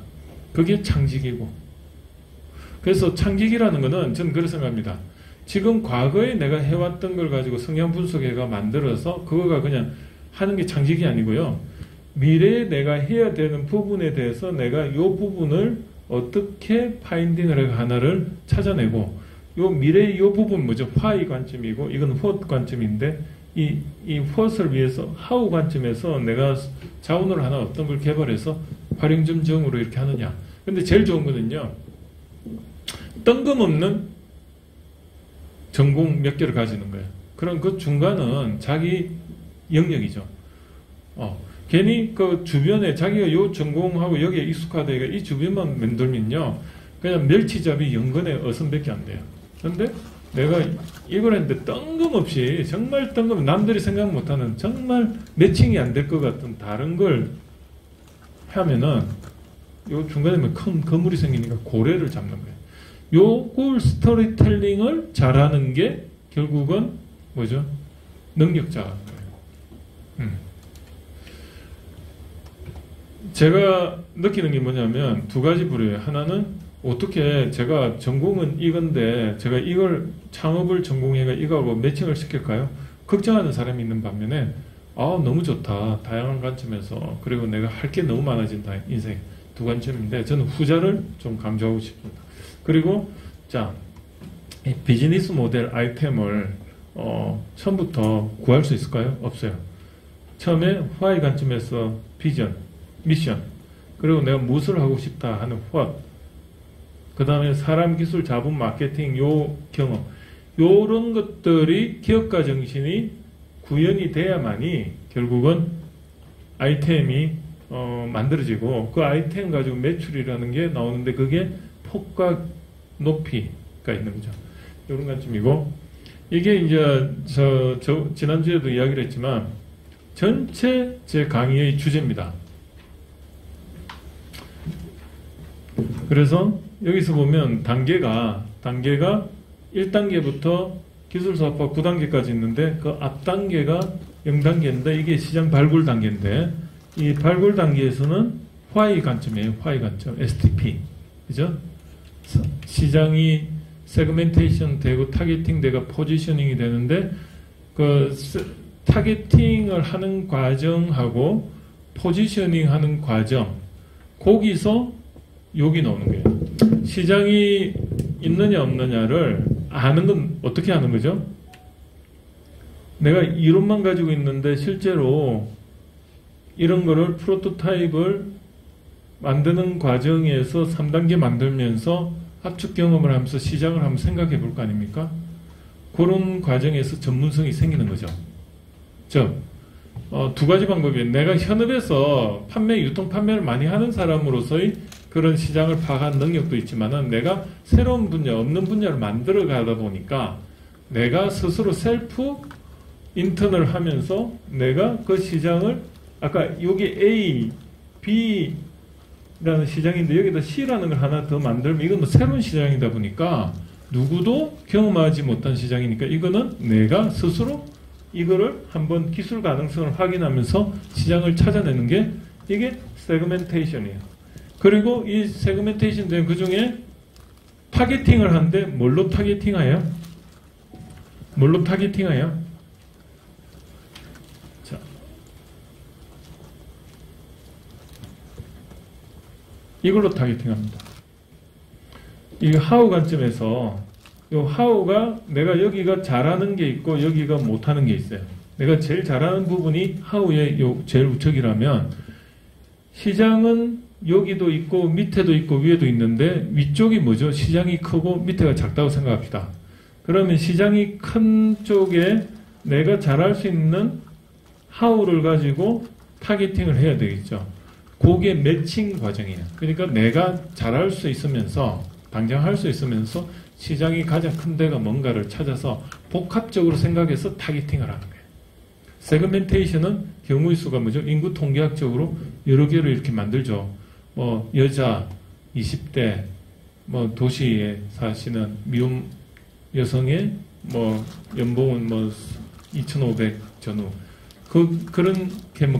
그게 창직이고. 그래서 창직이라는 거는 저는 그렇게 생각합니다. 지금 과거에 내가 해왔던 걸 가지고 성향 분석해가 만들어서 그거가 그냥 하는 게 창직이 아니고요. 미래에 내가 해야 되는 부분에 대해서 내가 이 부분을 어떻게 파인딩을 해서 하나를 찾아내고 요 미래의 이 부분 뭐죠? 화의 관점이고 이건 폿 관점인데 이 폿을 위해서 하우 관점에서 내가 자원을 하나 어떤 걸 개발해서 활용점정으로 이렇게 하느냐. 근데 제일 좋은 거는요. 뜬금없는 전공 몇 개를 가지는 거예요. 그럼 그 중간은 자기 영역이죠. 괜히 그 주변에 자기가 요 전공하고 여기에 익숙하다가 이 주변만 만들면요. 그냥 멸치잡이 연근에 어선밖에 안 돼요. 근데 내가 이걸 했는데 뜬금없이 정말 남들이 생각 못하는 정말 매칭이 안 될 것 같은 다른 걸 하면은 요 중간에 큰 거물이 생기니까 고래를 잡는 거예요. 요걸 스토리텔링을 잘하는 게 결국은 뭐죠? 능력자인 거예요. 제가 느끼는 게 뭐냐면 2가지 부류예요. 하나는 어떻게 제가 전공은 이건데 제가 이걸 창업을 전공해가 이거하고 매칭을 시킬까요? 걱정하는 사람이 있는 반면에 너무 좋다. 다양한 관점에서 그리고 내가 할 게 너무 많아진다. 인생 2 관점인데 저는 후자를 좀 강조하고 싶습니다. 그리고 이 비즈니스 모델 아이템을 처음부터 구할 수 있을까요? 없어요. 처음에 화의 관점에서 비전, 미션, 그리고 내가 무엇을 하고 싶다 하는 what, 그 다음에 사람, 기술, 자본, 마케팅, 요 경험, 요런 것들이 기업가 정신이 구현이 돼야만이 결국은 아이템이 만들어지고 그 아이템 가지고 매출이라는 게 나오는데 그게 폭과 높이가 있는 거죠. 이런 관점이고 이게 이제 지난주에도 이야기를 했지만 전체 제 강의의 주제입니다. 그래서 여기서 보면 단계가 1단계부터 기술사업화 9단계까지 있는데 그 앞 단계가 0단계인데 이게 시장 발굴 단계인데 이 발굴 단계에서는 Why 관점이에요. Why 관점. STP. 그죠? 시장이 세그멘테이션 되고 타겟팅 되고 포지셔닝이 되는데 그 타겟팅을 하는 과정하고 포지셔닝 하는 과정 거기서 욕이 나오는 거예요. 시장이 있느냐 없느냐를 아는 건 어떻게 아는 거죠? 내가 이론만 가지고 있는데 실제로 이런 거를 프로토타입을 만드는 과정에서 3단계 만들면서 압축 경험을 하면서 시장을 한번 생각해 볼 거 아닙니까? 그런 과정에서 전문성이 생기는 거죠. 두 가지 방법이에요. 내가 현업에서 유통 판매를 많이 하는 사람으로서의 그런 시장을 파악한 능력도 있지만은 내가 새로운 분야, 없는 분야를 만들어 가다 보니까 내가 스스로 셀프 인턴을 하면서 내가 그 시장을 아까 여기 A, B라는 시장인데 여기다 C라는 걸 하나 더 만들면 이건 뭐 새로운 시장이다 보니까 누구도 경험하지 못한 시장이니까 이거는 내가 스스로 이거를 한번 기술 가능성을 확인하면서 시장을 찾아내는 게 이게 세그멘테이션이에요. 그리고 이 세그멘테이션 된 그 중에 타겟팅을 하는데 뭘로 타겟팅해요? 자, 이걸로 타겟팅합니다. 이 하우 관점에서 이 하우가 내가 여기가 잘하는 게 있고 여기가 못하는 게 있어요. 내가 제일 잘하는 부분이 하우의 제일 우측이라면 시장은 여기도 있고 밑에도 있고 위에도 있는데 위쪽이 뭐죠? 시장이 크고 밑에가 작다고 생각합시다. 그러면 시장이 큰 쪽에 내가 잘할 수 있는 하우를 가지고 타겟팅을 해야 되겠죠. 그게 매칭 과정이에요. 그러니까 내가 잘할 수 있으면서 당장 할 수 있으면서 시장이 가장 큰 데가 뭔가를 찾아서 복합적으로 생각해서 타겟팅을 하는 거예요. 세그멘테이션은 경우의 수가 뭐죠? 인구 통계학적으로 여러 개를 이렇게 만들죠. 여자 20대 도시에 사시는 미혼 여성의 연봉은 2,500 전후 그런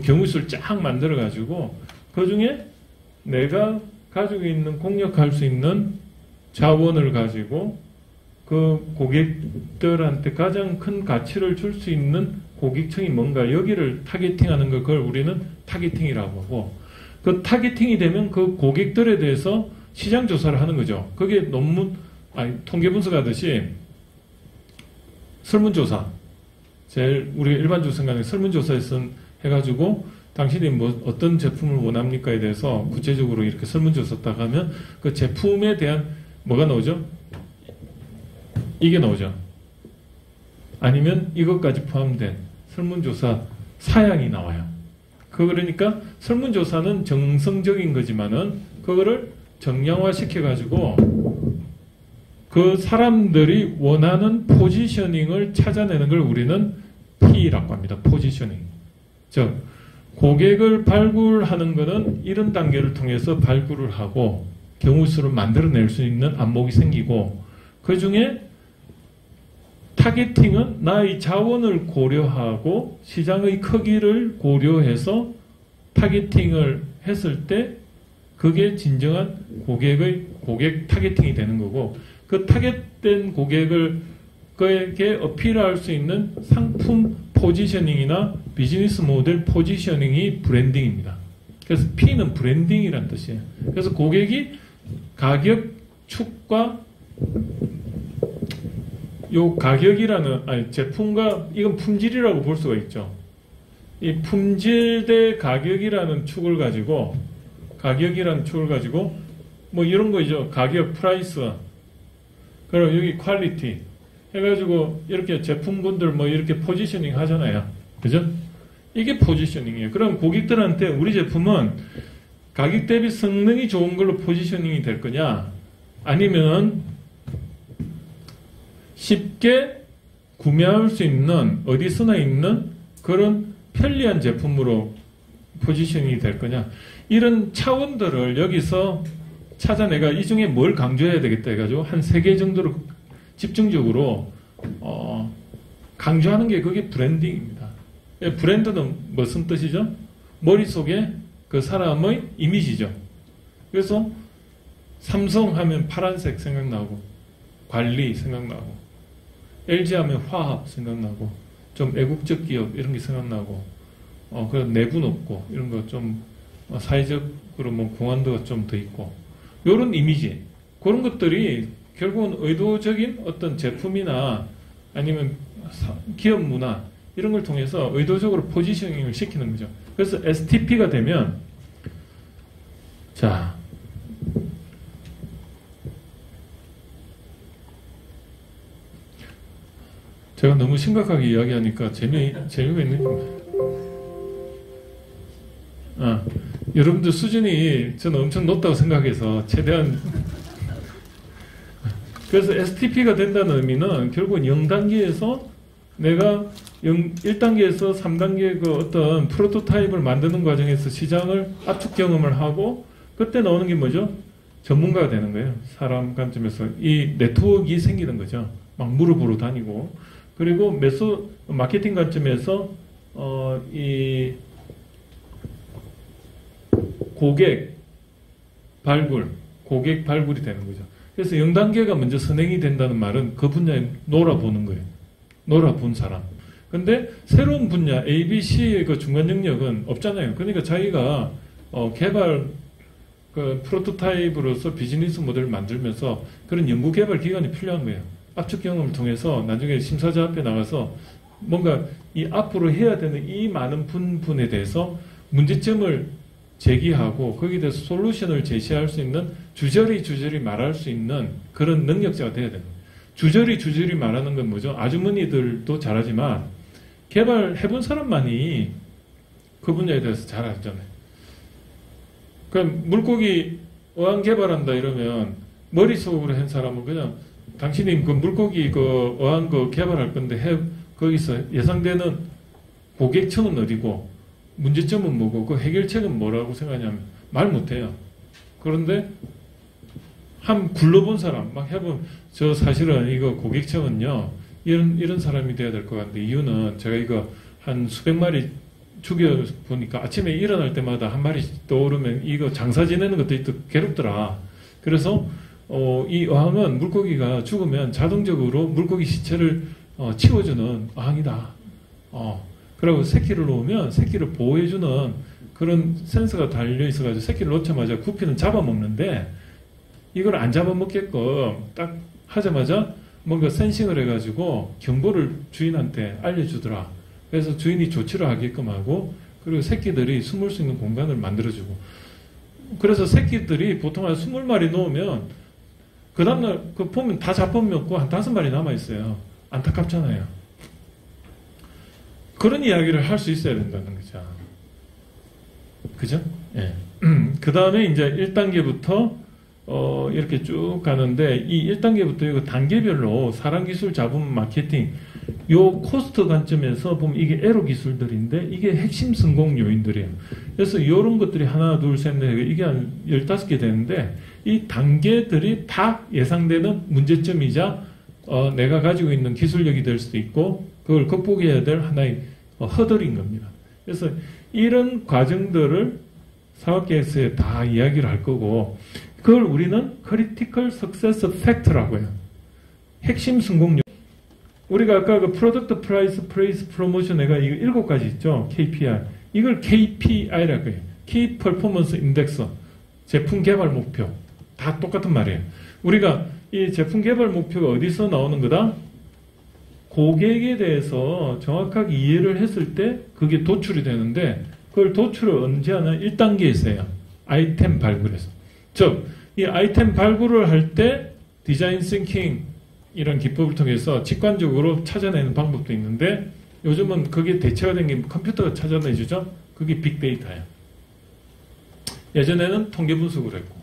경우의 수를 쫙 만들어 가지고 그 중에 내가 가지고 있는 공략할 수 있는 자원을 가지고 그 고객들한테 가장 큰 가치를 줄 수 있는 고객층이 뭔가 여기를 타겟팅하는 걸 그걸 우리는 타겟팅이라고 하고 그 타겟팅이 되면 그 고객들에 대해서 시장 조사를 하는 거죠. 그게 통계 분석하듯이 설문조사 제일 우리가 일반적으로 생각하는 설문조사에서 해가지고 당신이 어떤 제품을 원합니까에 대해서 구체적으로 이렇게 설문조사 딱 하면 그 제품에 대한 뭐가 나오죠? 이게 나오죠. 아니면 이것까지 포함된 설문조사 사양이 나와요. 그러니까 설문조사는 정성적인 거지만은 그거를 정량화 시켜가지고 그 사람들이 원하는 포지셔닝을 찾아내는 걸 우리는 P라고 합니다. 포지셔닝. 즉 고객을 발굴하는 것은 이런 단계를 통해서 발굴을 하고 경우수를 만들어낼 수 있는 안목이 생기고 그 중에 타겟팅은 나의 자원을 고려하고 시장의 크기를 고려해서 타겟팅을 했을 때 그게 진정한 고객 타겟팅이 되는 거고 그 타겟된 고객에게 어필할 수 있는 상품 포지셔닝이나 비즈니스 모델 포지셔닝이 브랜딩입니다. 그래서 P는 브랜딩이란 뜻이에요. 그래서 고객이 가격 축과 요 가격이라는 제품과 이건 품질이라고 볼 수가 있죠. 이 품질 대 가격이라는 축을 가지고 뭐 이런 거죠. 가격 프라이스 그리고 여기 퀄리티 해가지고 이렇게 제품분들 뭐 이렇게 포지셔닝 하잖아요. 그죠? 이게 포지셔닝이에요. 그럼 고객들한테 우리 제품은 가격 대비 성능이 좋은 걸로 포지셔닝이 될 거냐? 아니면 쉽게 구매할 수 있는 어디서나 있는 그런 편리한 제품으로 포지셔닝이 될 거냐? 이런 차원들을 여기서 찾아내가 이 중에 뭘 강조해야 되겠다 해가지고 한 3개 정도로 집중적으로 강조하는 게 그게 브랜딩입니다. 브랜드는 무슨 뜻이죠? 머릿속에 그 사람의 이미지죠. 그래서 삼성 하면 파란색 생각나고 관리 생각나고 LG 하면 화합 생각나고 좀 애국적 기업 이런 게 생각나고 그 내분 없고 이런 거 좀 사회적으로 뭐 공헌도가 좀 더 있고 이런 이미지 그런 것들이 결국은 의도적인 어떤 제품이나 아니면 기업 문화 이런 걸 통해서 의도적으로 포지셔닝을 시키는 거죠. 그래서 STP가 되면 자 제가 너무 심각하게 이야기하니까 재미가 있는 겁니다. 여러분들 수준이 저는 엄청 높다고 생각해서 최대한 그래서 STP가 된다는 의미는 결국은 0단계에서 내가 1단계에서 3단계 그 어떤 프로토타입을 만드는 과정에서 시장을 압축 경험을 하고 그때 나오는 게 뭐죠? 전문가가 되는 거예요. 사람 관점에서 이 네트워크가 생기는 거죠. 막 물어보러 다니고 그리고 마케팅 관점에서 이 고객 발굴이 되는 거죠. 그래서 0단계가 먼저 선행이 된다는 말은 그 분야에 놀아보는 거예요. 놀아본 사람. 근데 새로운 분야 A, B, C의 그 중간 영역은 없잖아요. 그러니까 자기가 개발 그 프로토타입으로서 비즈니스 모델을 만들면서 그런 연구개발 기간이 필요한 거예요. 압축 경험을 통해서 나중에 심사자 앞에 나가서 뭔가 이 앞으로 해야 되는 이 많은 분에 대해서 문제점을 제기하고 거기에 대해서 솔루션을 제시할 수 있는 주저리 말할 수 있는 그런 능력자가 돼야 됩니다. 주저리 말하는 건 뭐죠? 아주머니들도 잘하지만 개발해본 사람만이 그 분야에 대해서 잘 알잖아요. 그럼 물고기 어항 개발한다 이러면 머릿속으로 한 사람은 그냥 당신이 그 물고기 그 어항 그 개발할 건데 거기서 예상되는 고객층은 어디고 문제점은 뭐고 그 해결책은 뭐라고 생각하냐면 말 못해요. 그런데 한 굴러본 사람 막 해보면 저 사실은 이거 고객층은요 이런 사람이 돼야 될 것 같은데 이유는 제가 이거 한 수백 마리 죽여보니까 아침에 일어날 때마다 한 마리씩 떠오르면 이거 장사 지내는 것도 또 괴롭더라. 그래서 이 어항은 물고기가 죽으면 자동적으로 물고기 시체를 치워주는 어항이다. 그리고 새끼를 놓으면 새끼를 보호해주는 그런 센서가 달려 있어가지고 새끼를 놓자마자 구피는 잡아먹는데 이걸 안 잡아먹게끔 딱 하자마자 뭔가 센싱을 해가지고 정보를 주인한테 알려주더라. 그래서 주인이 조치를 하게끔 하고 그리고 새끼들이 숨을 수 있는 공간을 만들어주고 그래서 새끼들이 보통 한 20마리 놓으면 그 다음날 그 보면 다 잡아먹고 한 5마리 남아있어요. 안타깝잖아요. 그런 이야기를 할 수 있어야 된다는 거죠. 그죠? 예. 그 다음에 이제 1단계부터 이렇게 쭉 가는데 이 1단계부터 이거 단계별로 사람기술 자본 마케팅 요 코스트 관점에서 보면 이게 에로 기술들인데 이게 핵심 성공 요인들이에요. 그래서 이런 것들이 하나 둘 셋 넷 이게 한 15개 되는데 이 단계들이 다 예상되는 문제점이자 내가 가지고 있는 기술력이 될 수도 있고 그걸 극복해야 될 하나의 허들인 겁니다. 그래서 이런 과정들을 사업계획서에 다 이야기를 할 거고 그걸 우리는 Critical Success Factor라고 해요. 핵심 성공률. 우리가 아까 그 Product Price Place Promotion 내가 이거 7가지 있죠. KPI. 이걸 KPI라고 해요. Key Performance Index. 제품 개발 목표. 다 똑같은 말이에요. 우리가 이 제품 개발 목표가 어디서 나오는 거다? 고객에 대해서 정확하게 이해를 했을 때 그게 도출이 되는데 그걸 도출을 언제 하나? 1단계에서 해요. 아이템 발굴에서. 즉, 이 아이템 발굴을 할 때 디자인 싱킹 이런 기법을 통해서 직관적으로 찾아내는 방법도 있는데 요즘은 그게 대체가 된 게 컴퓨터가 찾아내주죠. 그게 빅데이터예요. 예전에는 통계 분석을 했고,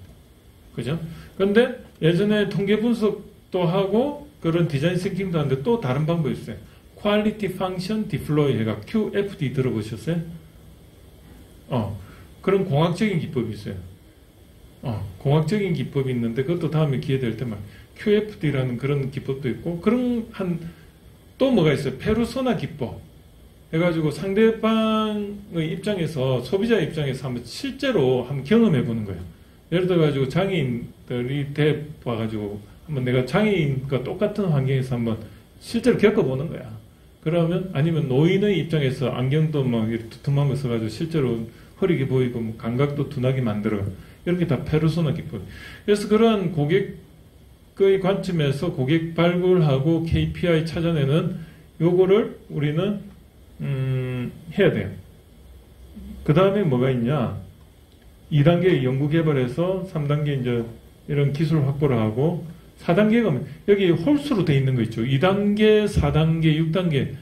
그죠? 근데 예전에 통계 분석도 하고 그런 디자인 싱킹도 하는데 또 다른 방법이 있어요. Quality Function Deploy 해가 QFD 들어보셨어요? 그런 공학적인 기법이 있어요. 공학적인 기법이 있는데 그것도 다음에 기회 될 때만 QFD라는 그런 기법도 있고 그런 또 뭐가 있어요? 페르소나 기법 해가지고 상대방의 입장에서 소비자 입장에서 한번 실제로 한번 경험해 보는 거예요. 예를 들어가지고 장애인들이 와가지고 한번 내가 장애인과 똑같은 환경에서 한번 실제로 겪어보는 거야. 그러면 아니면 노인의 입장에서 안경도 막 두툼한 거 써가지고 실제로 흐리게 보이고 뭐 감각도 둔하게 만들어. 이런 게 다 페르소나 기법. 그래서 그러한 고객의 관점에서 고객 발굴하고 KPI 찾아내는 요거를 우리는 해야 돼요. 그 다음에 뭐가 있냐? 2단계 연구 개발해서 3단계 이제 이런 기술 확보를 하고 4단계가 여기 홀수로 돼 있는 거 있죠. 2단계, 4단계, 6단계.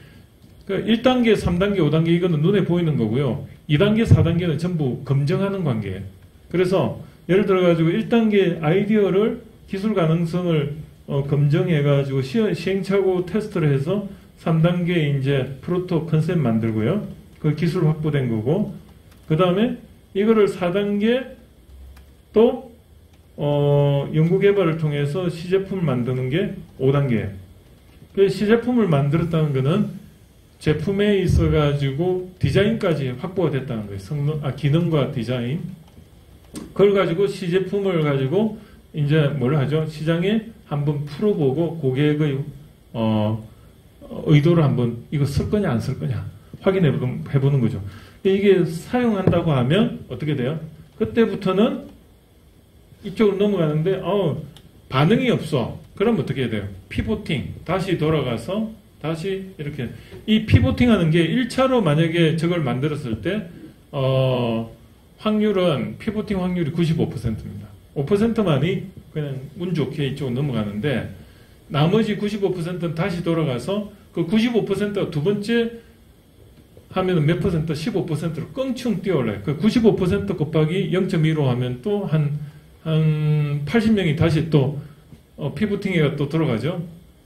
그러니까 1단계, 3단계, 5단계 이거는 눈에 보이는 거고요. 2단계, 4단계는 전부 검증하는 관계예요. 그래서 예를 들어가지고 1단계 아이디어를 기술 가능성을 검증해가지고 시행착오 테스트를 해서 3단계 이제 프로토 컨셉 만들고요. 그 기술 확보된 거고 그 다음에 이거를 4단계 또 연구개발을 통해서 시제품을 만드는 게 5단계예요. 그 시제품을 만들었다는 거는 제품에 있어가지고 디자인까지 확보가 됐다는 거예요. 기능과 디자인. 그걸 가지고 시제품을 가지고 이제 뭘 하죠? 시장에 한번 풀어보고 고객의 의도를 한번 이거 쓸 거냐 안 쓸 거냐 확인해보는 거죠. 이게 사용한다고 하면 어떻게 돼요? 그때부터는 이쪽으로 넘어가는데 반응이 없어. 그럼 어떻게 해야 돼요? 피보팅. 다시 돌아가서 다시 이렇게 이 피보팅 하는 게 1차로 만약에 저걸 만들었을 때 확률은 피보팅 확률이 95%입니다. 5%만이 그냥 운 좋게 이쪽으로 넘어가는데 나머지 95%는 다시 돌아가서 그 95%가 두 번째 하면은 몇 퍼센트? 15%로 껑충 뛰어올라요. 그 95% 곱하기 0.15 하면 또 한 80명이 다시 또 피보팅에가 또 들어가죠.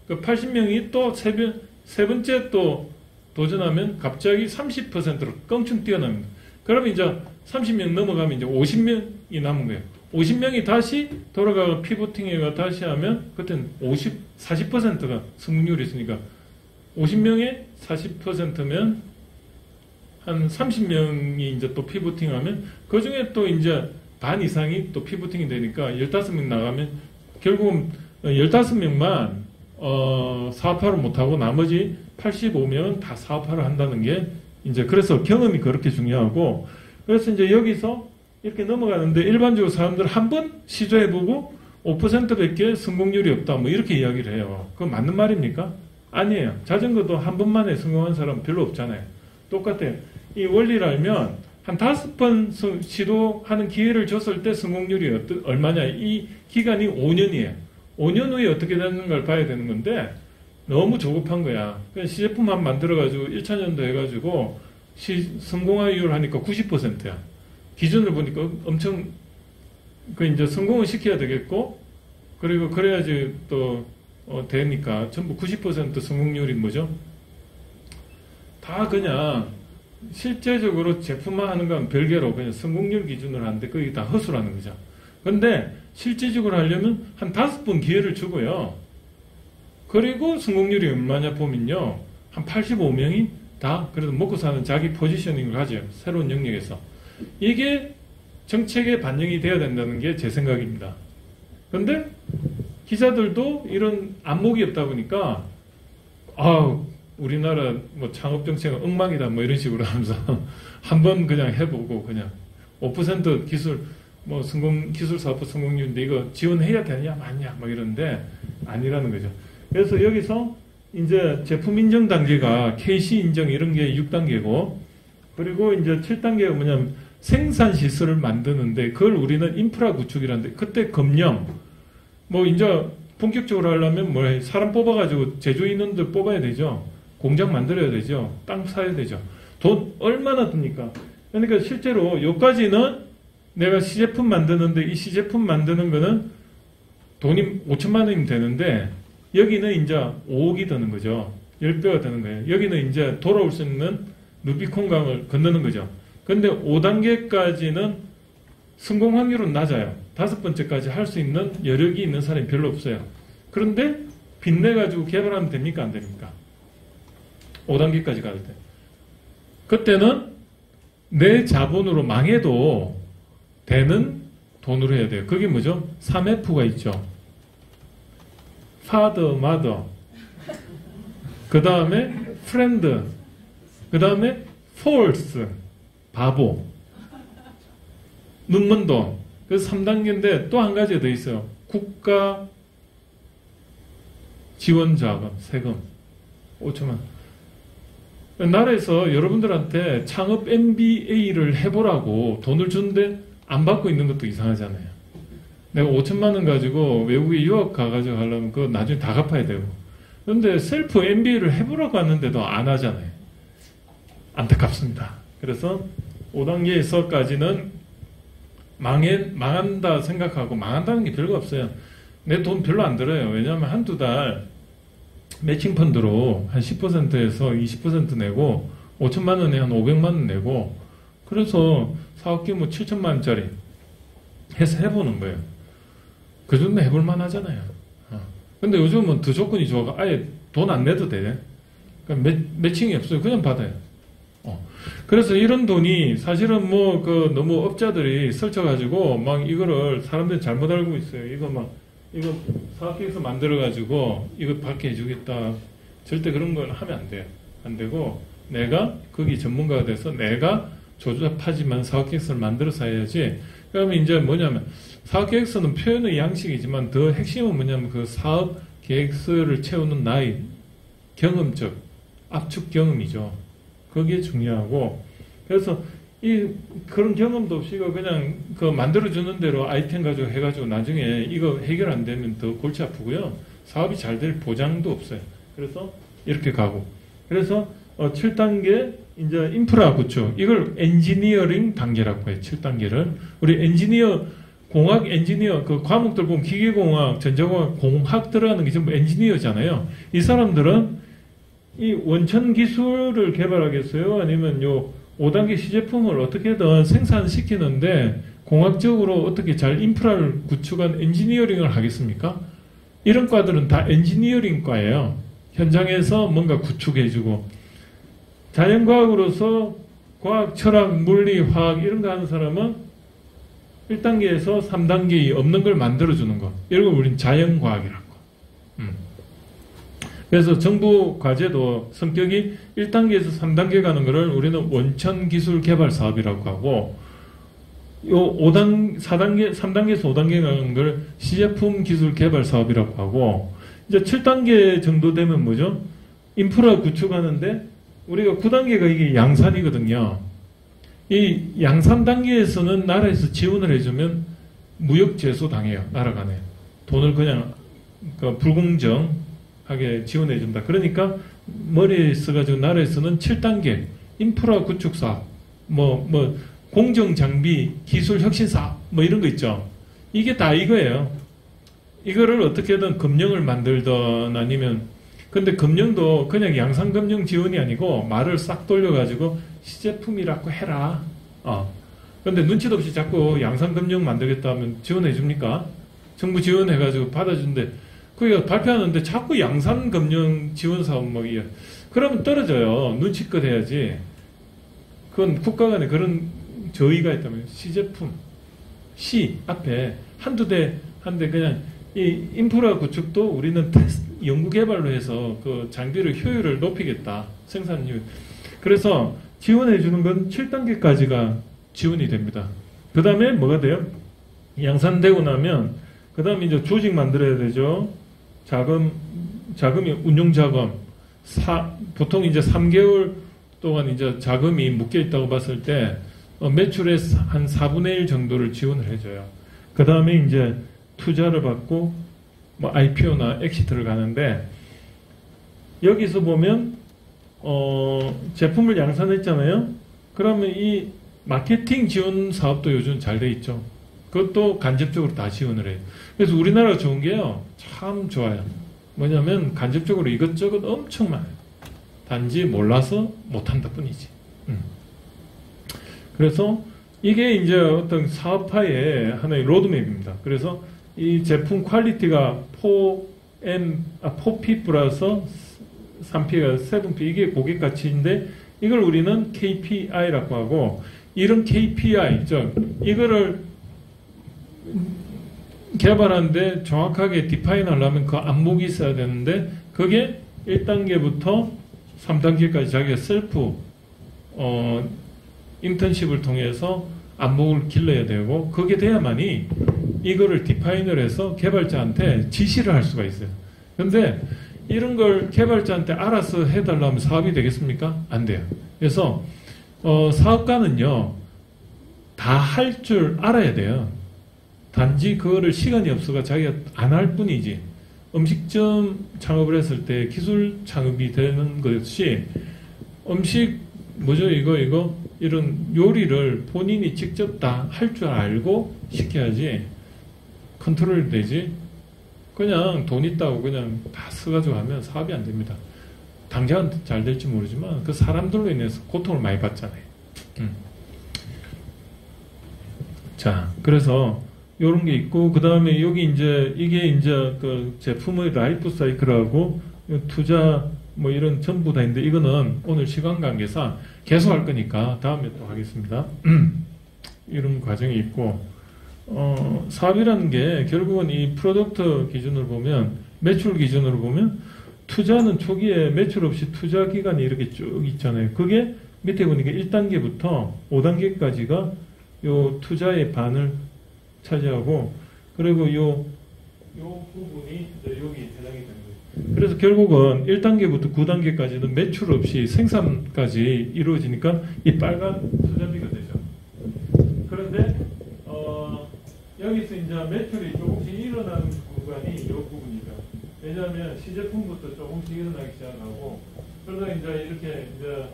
그 80명이 또 세 번째 또 도전하면 갑자기 30%로 껑충 뛰어납니다. 그러면 이제 30명 넘어가면 이제 50명이 남은 거예요. 50명이 다시 돌아가고 피보팅에가 다시 하면 그때는 40%가 성공률이 있으니까 50명에 40%면 한 30명이 이제 또 피보팅하면 그 중에 또 이제 반 이상이 또 피보팅이 되니까 15명 나가면 결국은 15명만 사업화를 못하고 나머지 85명은 다 사업화를 한다는 게 이제 그래서 경험이 그렇게 중요하고 그래서 이제 여기서 이렇게 넘어가는데 일반적으로 사람들 한 번 시도해보고 5%밖에 성공률이 없다 뭐 이렇게 이야기를 해요. 그건 맞는 말입니까? 아니에요. 자전거도 한 번만에 성공한 사람 별로 없잖아요. 똑같아요. 이 원리를 알면 한 5번 시도하는 기회를 줬을 때 성공률이 얼마냐. 이 기간이 5년이에요. 5년 후에 어떻게 되는가를 봐야 되는 건데 너무 조급한 거야. 그냥 시제품 한 만들어가지고 1차 년도 해가지고 성공화율 하니까 90%야. 기준을 보니까 엄청 이제 성공을 시켜야 되겠고 그리고 그래야지 또 되니까 전부 90% 성공률이 뭐죠? 다 그냥 실제적으로 제품화 하는 건 별개로 그냥 성공률 기준으로 하는데 그게 다 허술하는 거죠. 근데 실제적으로 하려면 한 5번 기회를 주고요. 그리고 성공률이 얼마냐 보면요. 한 85명이 다 그래도 먹고 사는 자기 포지셔닝을 가져요. 새로운 영역에서. 이게 정책에 반영이 돼야 된다는 게 제 생각입니다. 근데 기자들도 이런 안목이 없다 보니까 우리나라 뭐 창업 정책은 엉망이다 뭐 이런 식으로 하면서 한번 그냥 해보고 그냥 5% 기술 뭐 기술 사업부 성공률인데 이거 지원해야 되냐 맞냐 뭐 이런데 아니라는 거죠. 그래서 여기서 이제 제품 인정 단계가 KC 인정 이런 게 6단계고 그리고 이제 7단계가 뭐냐면 생산 시설을 만드는데 그걸 우리는 인프라 구축이라는데 그때 검령 뭐 이제 본격적으로 하려면 뭐 사람 뽑아가지고 제조인원들 뽑아야 되죠. 공장 만들어야 되죠. 땅 사야 되죠. 돈 얼마나 듭니까? 그러니까 실제로 여기까지는 내가 시제품 만드는데 이 시제품 만드는 거는 돈이 5천만 원이면 되는데 여기는 이제 5억이 드는 거죠. 10배가 되는 거예요. 여기는 이제 돌아올 수 있는 루비콘강을 건너는 거죠. 근데 5단계까지는 성공 확률은 낮아요. 5번째까지 할 수 있는 여력이 있는 사람이 별로 없어요. 그런데 빚내가지고 개발하면 됩니까? 안 됩니까? 5단계까지 갈 때. 그때는 내 자본으로 망해도 되는 돈으로 해야 돼요. 그게 뭐죠? 3F가 있죠. Father, Mother. 그 다음에 Friend. 그 다음에 False. 바보. 눈먼 돈. 그래서 3단계인데 또 한 가지가 더 있어요. 국가 지원 자금, 세금. 5천만. 나라에서 여러분들한테 창업 MBA를 해보라고 돈을 주는데 안 받고 있는 것도 이상하잖아요. 내가 5천만 원 가지고 외국에 유학 가가지고 하려면 그거 나중에 다 갚아야 되고. 그런데 셀프 MBA를 해보라고 하는데도 안 하잖아요. 안타깝습니다. 그래서 5단계에서까지는 망한다 생각하고 망한다는 게 별거 없어요. 내 돈 별로 안 들어요. 왜냐하면 한두 달 매칭 펀드로 한 10%에서 20% 내고 5천만 원에 한 500만 원 내고 그래서 사업 규모 7천만 원짜리 해서 해보는 거예요. 그 정도 해볼 만하잖아요. 근데 요즘은 더 조건이 좋아가 아예 돈 안 내도 돼. 그러니까 매칭이 없어요. 그냥 받아요. 그래서 이런 돈이 사실은 뭐 그 너무 업자들이 설쳐가지고 막 이거를 사람들이 잘못 알고 있어요. 이거 사업계획서 만들어가지고 이거 받게 해주겠다. 절대 그런 건 하면 안 돼요. 안 되고 내가 거기 전문가가 돼서 내가 조잡하지만 사업계획서를 만들어서 해야지. 그러면 이제 뭐냐면 사업계획서는 표현의 양식이지만 더 핵심은 뭐냐면 그 사업계획서를 채우는 나의 경험적 압축 경험이죠. 그게 중요하고 그래서 그런 경험도 없이 그냥 그 만들어주는 대로 아이템 가지고 해가지고 나중에 이거 해결 안 되면 더 골치 아프고요. 사업이 잘 될 보장도 없어요. 그래서 이렇게 가고. 그래서 7단계 이제 인프라 구축. 이걸 엔지니어링 단계라고 해요. 7단계를. 우리 엔지니어, 공학 엔지니어, 그 과목들 보면 기계공학, 전자공학, 공학 들어가는 게 전부 엔지니어잖아요. 이 사람들은 이 원천 기술을 개발하겠어요? 아니면 요 5단계 시제품을 어떻게든 생산시키는데 공학적으로 어떻게 잘 인프라를 구축한 엔지니어링을 하겠습니까? 이런 과들은 다 엔지니어링과예요. 현장에서 뭔가 구축해주고 자연과학으로서 과학, 철학, 물리, 화학 이런 거 하는 사람은 1단계에서 3단계에 없는 걸 만들어주는 거. 이런 걸 우리는 자연과학이라고. 그래서 정부 과제도 성격이 1단계에서 3단계 가는 거를 우리는 원천기술 개발 사업이라고 하고 요 4단계, 3단계에서 5단계 가는 걸 시제품 기술 개발 사업이라고 하고 이제 7단계 정도 되면 뭐죠? 인프라 구축하는데 우리가 9단계가 이게 양산이거든요. 이 양산 단계에서는 나라에서 지원을 해주면 무역 제소 당해요. 나라 간에. 돈을 그냥 불공정하게 지원해 준다. 그러니까 머리에 있어가지고 나라에서는 7단계 인프라 구축 사업, 공정 장비 기술 혁신 사업, 이런 거 있죠. 이게 다 이거예요. 이거를 어떻게든 금령을 만들던 아니면 근데 금령도 그냥 양산금령 지원이 아니고 말을 싹 돌려가지고 시제품이라고 해라. 근데 눈치도 없이 자꾸 양산금령 만들겠다 하면 지원해 줍니까? 정부 지원해가지고 받아준대. 그게 발표하는데 자꾸 양산금령 지원 사업 그러면 떨어져요. 눈치껏 해야지. 그건 국가 간에 그런 저의가 있다면 시제품, 시 앞에 한두 대 그냥 이 인프라 구축도 우리는 연구개발로 해서 그 장비를 효율을 높이겠다. 생산율. 그래서 지원해 주는 건 7단계까지가 지원이 됩니다. 그 다음에 뭐가 돼요? 양산되고 나면 그 다음에 이제 조직 만들어야 되죠. 자금이 운용자금. 보통 이제 3개월 동안 이제 자금이 묶여 있다고 봤을 때 매출의 한 4분의 1 정도를 지원을 해줘요. 그 다음에 이제 투자를 받고 IPO나 엑시트를 가는데 여기서 보면 제품을 양산했잖아요. 그러면 이 마케팅 지원 사업도 요즘 잘 돼 있죠. 그것도 간접적으로 다 지원을 해요. 그래서 우리나라가 좋은 게요. 참 좋아요. 뭐냐면 간접적으로 이것저것 엄청 많아요. 단지 몰라서 못한다 뿐이지. 그래서 이게 이제 어떤 사업화의 하나의 로드맵입니다. 그래서 이 제품 퀄리티가 4P 플러스 3P가 7P, 이게 고객 가치인데 이걸 우리는 KPI라고 하고, 이런 KPI, 이거를 개발하는데 정확하게 디파인 하려면 그 안목이 있어야 되는데, 그게 1단계부터 3단계까지 자기가 셀프 인턴십을 통해서 안목을 길러야 되고, 그게 돼야만이 이거를 디파인을 해서 개발자한테 지시를 할 수가 있어요. 근데 이런 걸 개발자한테 알아서 해달라면 사업이 되겠습니까? 안 돼요. 그래서 사업가는요, 다 할 줄 알아야 돼요. 단지 그거를 시간이 없어가 자기가 안 할 뿐이지. 음식점 창업을 했을 때 기술 창업이 되는 것이, 음식 뭐죠, 이거 이런 요리를 본인이 직접 다 할 줄 알고 시켜야지 컨트롤 되지. 그냥 돈 있다고 그냥 다 써가지고 하면 사업이 안 됩니다. 당장은 잘 될지 모르지만 그 사람들로 인해서 고통을 많이 받잖아요. 자, 그래서 요런 게 있고, 그 다음에 여기 이게 그 제품의 라이프 사이클하고 투자 뭐 이런 전부 다 있는데, 이거는 오늘 시간 관계상 계속 할 거니까 다음에 또 하겠습니다. 이런 과정이 있고, 사업이라는 게 결국은 이 프로덕트 기준으로 보면, 매출 기준으로 보면, 투자는 초기에 매출 없이 투자 기간이 이렇게 쭉 있잖아요. 그게 밑에 보니까 1단계부터 5단계까지가 요 투자의 반을 차지하고, 그리고 요 부분이 이제 여기 해당이 되는 거예요. 그래서 결국은 1단계부터 9단계까지는 매출 없이 생산까지 이루어지니까 이 빨간 투자비가 되죠. 그런데 여기서 이제 매출이 조금씩 일어나는 구간이 이 부분이죠. 왜냐하면 시제품부터 조금씩 일어나기 시작하고, 그러다 이제 이렇게 이제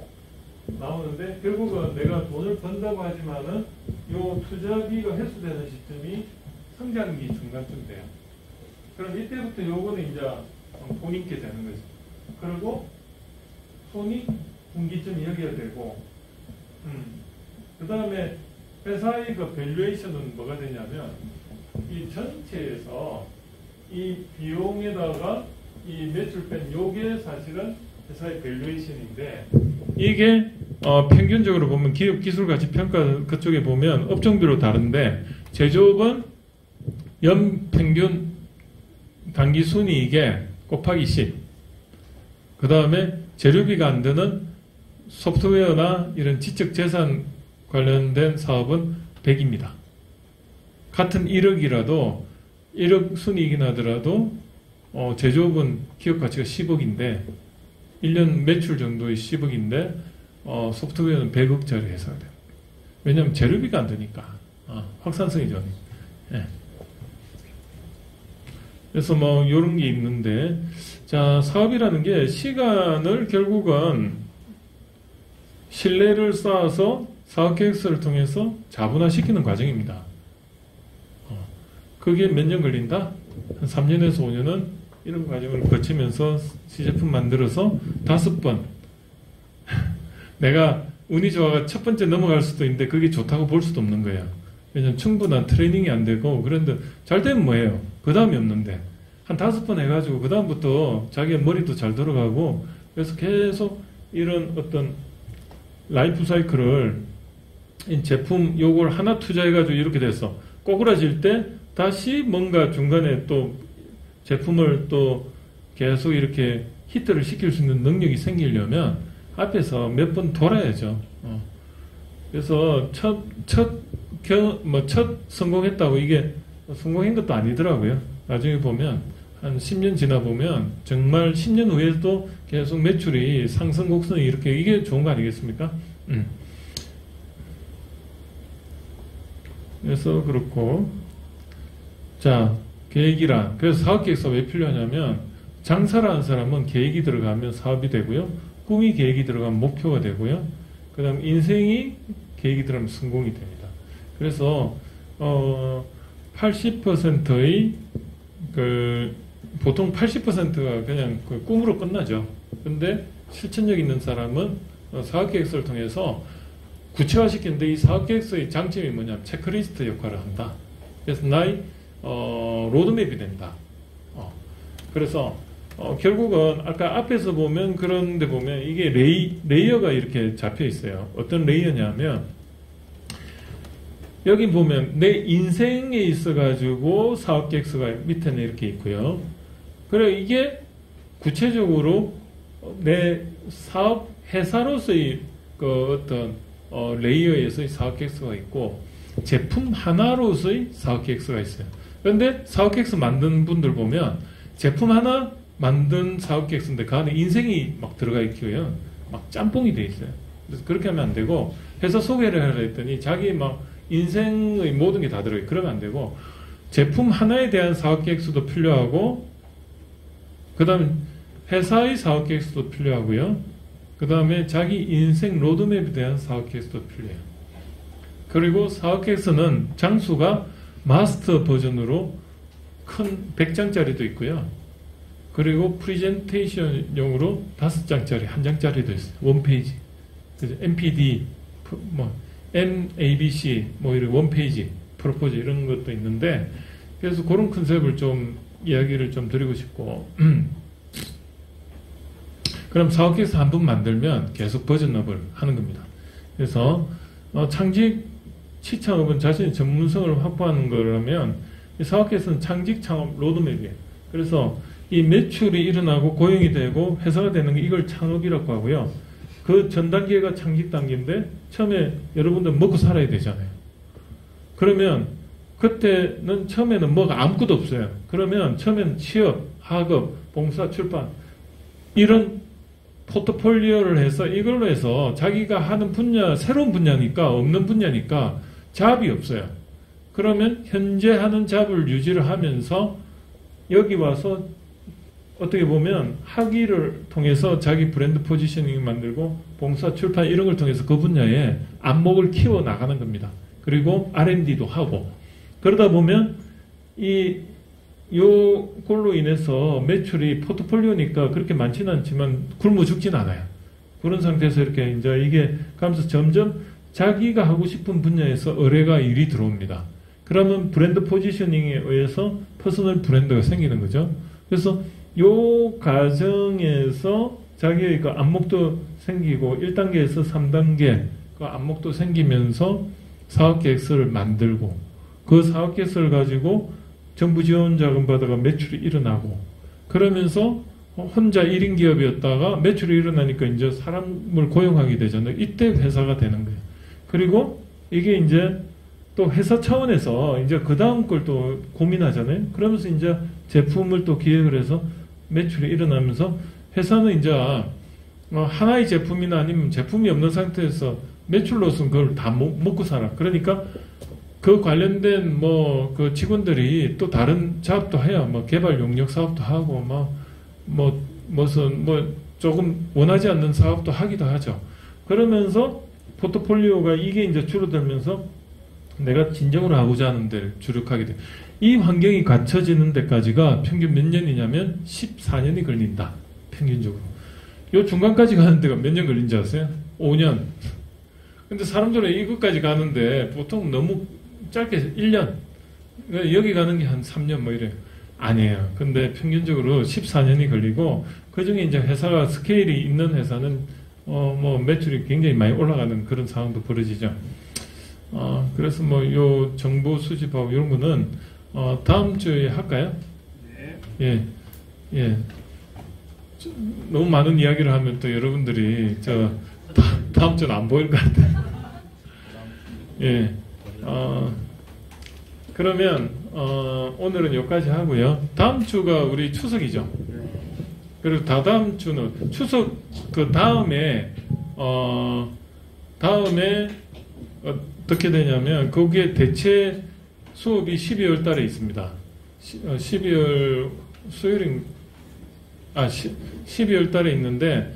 나오는데, 결국은 내가 돈을 번다고 하지만은 요 투자비가 회수되는 시점이 성장기 중간쯤 돼요. 그럼 이때부터 요거는 이제 본인께 되는 거죠. 그리고 손익 분기점이 여기가 되고, 그 다음에 회사의 그 밸류에이션은 뭐가 되냐면, 이 전체에서 이 비용에다가 이 매출 뺀 요게 사실은 회사의 밸류에이션인데, 이게 평균적으로 보면 기업 기술 가치 평가 그쪽에 보면 업종별로 다른데, 제조업은 연 평균 단기 순이익에 곱하기 10, 그 다음에 재료비가 안 드는 소프트웨어나 이런 지적 재산 관련된 사업은 100입니다. 같은 1억이라도 1억 순이익이 나더라도 제조업은 기업 가치가 10억인데 1년 매출 정도의 10억인데 소프트웨어는 100억짜리 회사가 돼요. 왜냐하면 재료비가 안 되니까. 확산성이 좋으니까. 예. 그래서 뭐 이런 게 있는데, 자, 사업이라는 게 시간을 결국은 신뢰를 쌓아서 사업계획서를 통해서 자본화시키는 과정입니다. 그게 몇 년 걸린다? 한 3년에서 5년은 이런 과정을 거치면서 시제품 만들어서 5번. 내가 운이 좋아가 첫 번째 넘어갈 수도 있는데 그게 좋다고 볼 수도 없는 거예요. 왜냐면 충분한 트레이닝이 안 되고, 그런데 잘 되면 뭐예요? 그 다음이 없는데. 한 5번 해가지고 그 다음부터 자기 머리도 잘 돌아가고, 그래서 계속 이런 어떤 라이프 사이클을, 이 제품 요걸 하나 투자해가지고 이렇게 돼서 꼬꾸라질 때 다시 뭔가 중간에 또 제품을 또 계속 이렇게 히트를 시킬 수 있는 능력이 생기려면 앞에서 몇 번 돌아야죠. 그래서 첫 성공했다고 이게 성공한 것도 아니더라고요. 나중에 보면 한 10년 지나 보면 정말 10년 후에도 계속 매출이 상승 곡선이 이렇게, 이게 좋은 거 아니겠습니까? 그래서 그렇고, 자, 계획이란, 그래서 사업계획서가 왜 필요하냐면 장사를 하는 사람은 계획이 들어가면 사업이 되고요. 꿈이 계획이 들어가면 목표가 되고요. 그 다음 인생이 계획이 들어가면 성공이 됩니다. 그래서 80%의 보통 80%가 그냥 그 꿈으로 끝나죠. 근데 실천력 있는 사람은 사업계획서를 통해서 구체화시키는데 이 사업계획서의 장점이 뭐냐면 체크리스트 역할을 한다. 그래서 나의 로드맵이 된다. 그래서 결국은 아까 앞에서 보면 그런데 보면 이게 레이어가 이렇게 잡혀 있어요. 어떤 레이어냐면 여기 보면 내 인생에 있어 가지고 사업계획서가 밑에는 이렇게 있고요. 그리고 이게 구체적으로 내 사업 회사로서의 그 어떤 레이어에서의 사업계획서가 있고 제품 하나로서의 사업계획서가 있어요. 그런데 사업계획서 만든 분들 보면 제품 하나 만든 사업계획서인데 그 안에 인생이 막 들어가 있고요. 막 짬뽕이 돼 있어요. 그래서 그렇게 하면 안 되고 회사 소개를 하려 했더니 자기 막 인생의 모든 게 다 들어가요. 그러면 안 되고 제품 하나에 대한 사업계획서도 필요하고 그 다음에 회사의 사업계획서도 필요하고요. 그 다음에 자기 인생 로드맵에 대한 사업계획서도 필요해요. 그리고 사업계획서는 장수가 마스터 버전으로 큰 100장짜리도 있고요. 그리고 프레젠테이션용으로 5장짜리, 1장짜리도 있어요. 원페이지. 그래서 MPD, MABC, 이런 원페이지, 프로포즈 이런 것도 있는데, 그래서 그런 컨셉을 좀 이야기를 좀 드리고 싶고, 그럼 사업계획서 한 번 만들면 계속 버전업을 하는 겁니다. 그래서 창직 시창업은 자신의 전문성을 확보하는 거라면 사업계획서는 창직 창업 로드맵이에요. 그래서 이 매출이 일어나고 고용이 되고 회사가 되는 게 이걸 창업이라고 하고요. 그 전 단계가 창직 단계인데 처음에 여러분들 먹고 살아야 되잖아요. 그러면 그때는 처음에는 뭐가 아무것도 없어요. 그러면 처음에는 취업, 학업, 봉사, 출판 이런 포트폴리오를 해서 이걸로 해서 자기가 하는 분야, 새로운 분야니까 없는 분야니까 잡이 없어요. 그러면 현재 하는 잡을 유지를 하면서 여기 와서 어떻게 보면 학위를 통해서 자기 브랜드 포지셔닝을 만들고 봉사, 출판 이런 걸 통해서 그 분야에 안목을 키워 나가는 겁니다. 그리고 R&D도 하고 그러다 보면 요걸로 인해서 매출이 포트폴리오니까 그렇게 많지는 않지만 굶어 죽진 않아요. 그런 상태에서 이렇게 이제 이게 가면서 점점 자기가 하고 싶은 분야에서 의뢰가 일이 들어옵니다. 그러면 브랜드 포지셔닝에 의해서 퍼스널 브랜드가 생기는 거죠. 그래서 요 과정에서 자기의 그 안목도 생기고 1단계에서 3단계 그 안목도 생기면서 사업계획서를 만들고 그 사업계획서를 가지고 정부 지원 자금 받아가 매출이 일어나고 그러면서 혼자 1인 기업이었다가 매출이 일어나니까 이제 사람을 고용하게 되잖아요. 이때 회사가 되는 거예요. 그리고 이게 이제 또 회사 차원에서 이제 그 다음 걸 또 고민하잖아요. 그러면서 이제 제품을 또 기획을 해서 매출이 일어나면서 회사는 이제 하나의 제품이나 아니면 제품이 없는 상태에서 매출로서는 그걸 다 먹고 살아. 그러니까 그 관련된 그 직원들이 또 다른 작업도 해요. 개발 용역 사업도 하고 무슨 조금 원하지 않는 사업도 하기도 하죠. 그러면서 포트폴리오가 이게 이제 줄어들면서 내가 진정으로 하고자 하는 데를 주력하게 돼. 이 환경이 갖춰지는 데까지가 평균 몇 년이냐면 14년이 걸린다. 평균적으로. 요 중간까지 가는 데가 몇 년 걸린지 아세요? 5년. 근데 사람들은 이것까지 가는데 보통 너무 짧게 1년. 여기 가는 게 한 3년 이래요. 아니에요. 근데 평균적으로 14년이 걸리고 그 중에 이제 회사가 스케일이 있는 회사는 매출이 굉장히 많이 올라가는 그런 상황도 벌어지죠. 그래서 요 정보 수집하고 이런 거는 다음 주에 할까요? 네. 예. 너무 많은 이야기를 하면 또 여러분들이 다음 주는 안 보일 것 같아요. 예. 그러면 오늘은 여기까지 하고요. 다음 주가 우리 추석이죠. 그리고 다다음 주는 추석 그 다음에 어떻게 되냐면 거기에 대체 수업이 12월 달에 있습니다. 12월 수요일인 12월 달에 있는데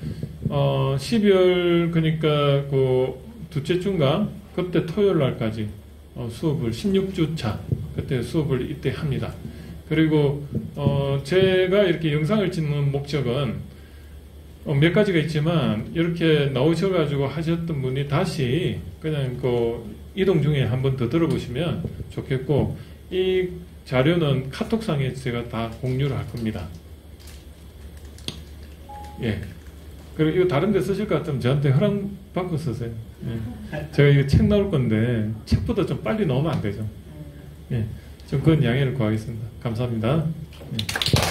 12월 그러니까 그 둘째 주인가 그때 토요일 날까지 수업을 16주차 그때 수업을 이때 합니다. 그리고 제가 이렇게 영상을 찍는 목적은 몇 가지가 있지만 이렇게 나오셔가지고 하셨던 분이 다시 그냥 그 이동 중에 한번 더 들어보시면 좋겠고 이 자료는 카톡상에 제가 다 공유를 할 겁니다. 예. 그리고 이거 다른 데 쓰실 것 같으면 저한테 허락 받고 쓰세요. 예. 제가 이거 책 나올 건데 책보다 좀 빨리 나오면 안 되죠. 예. 좀 그건 양해를 구하겠습니다. 감사합니다. 예.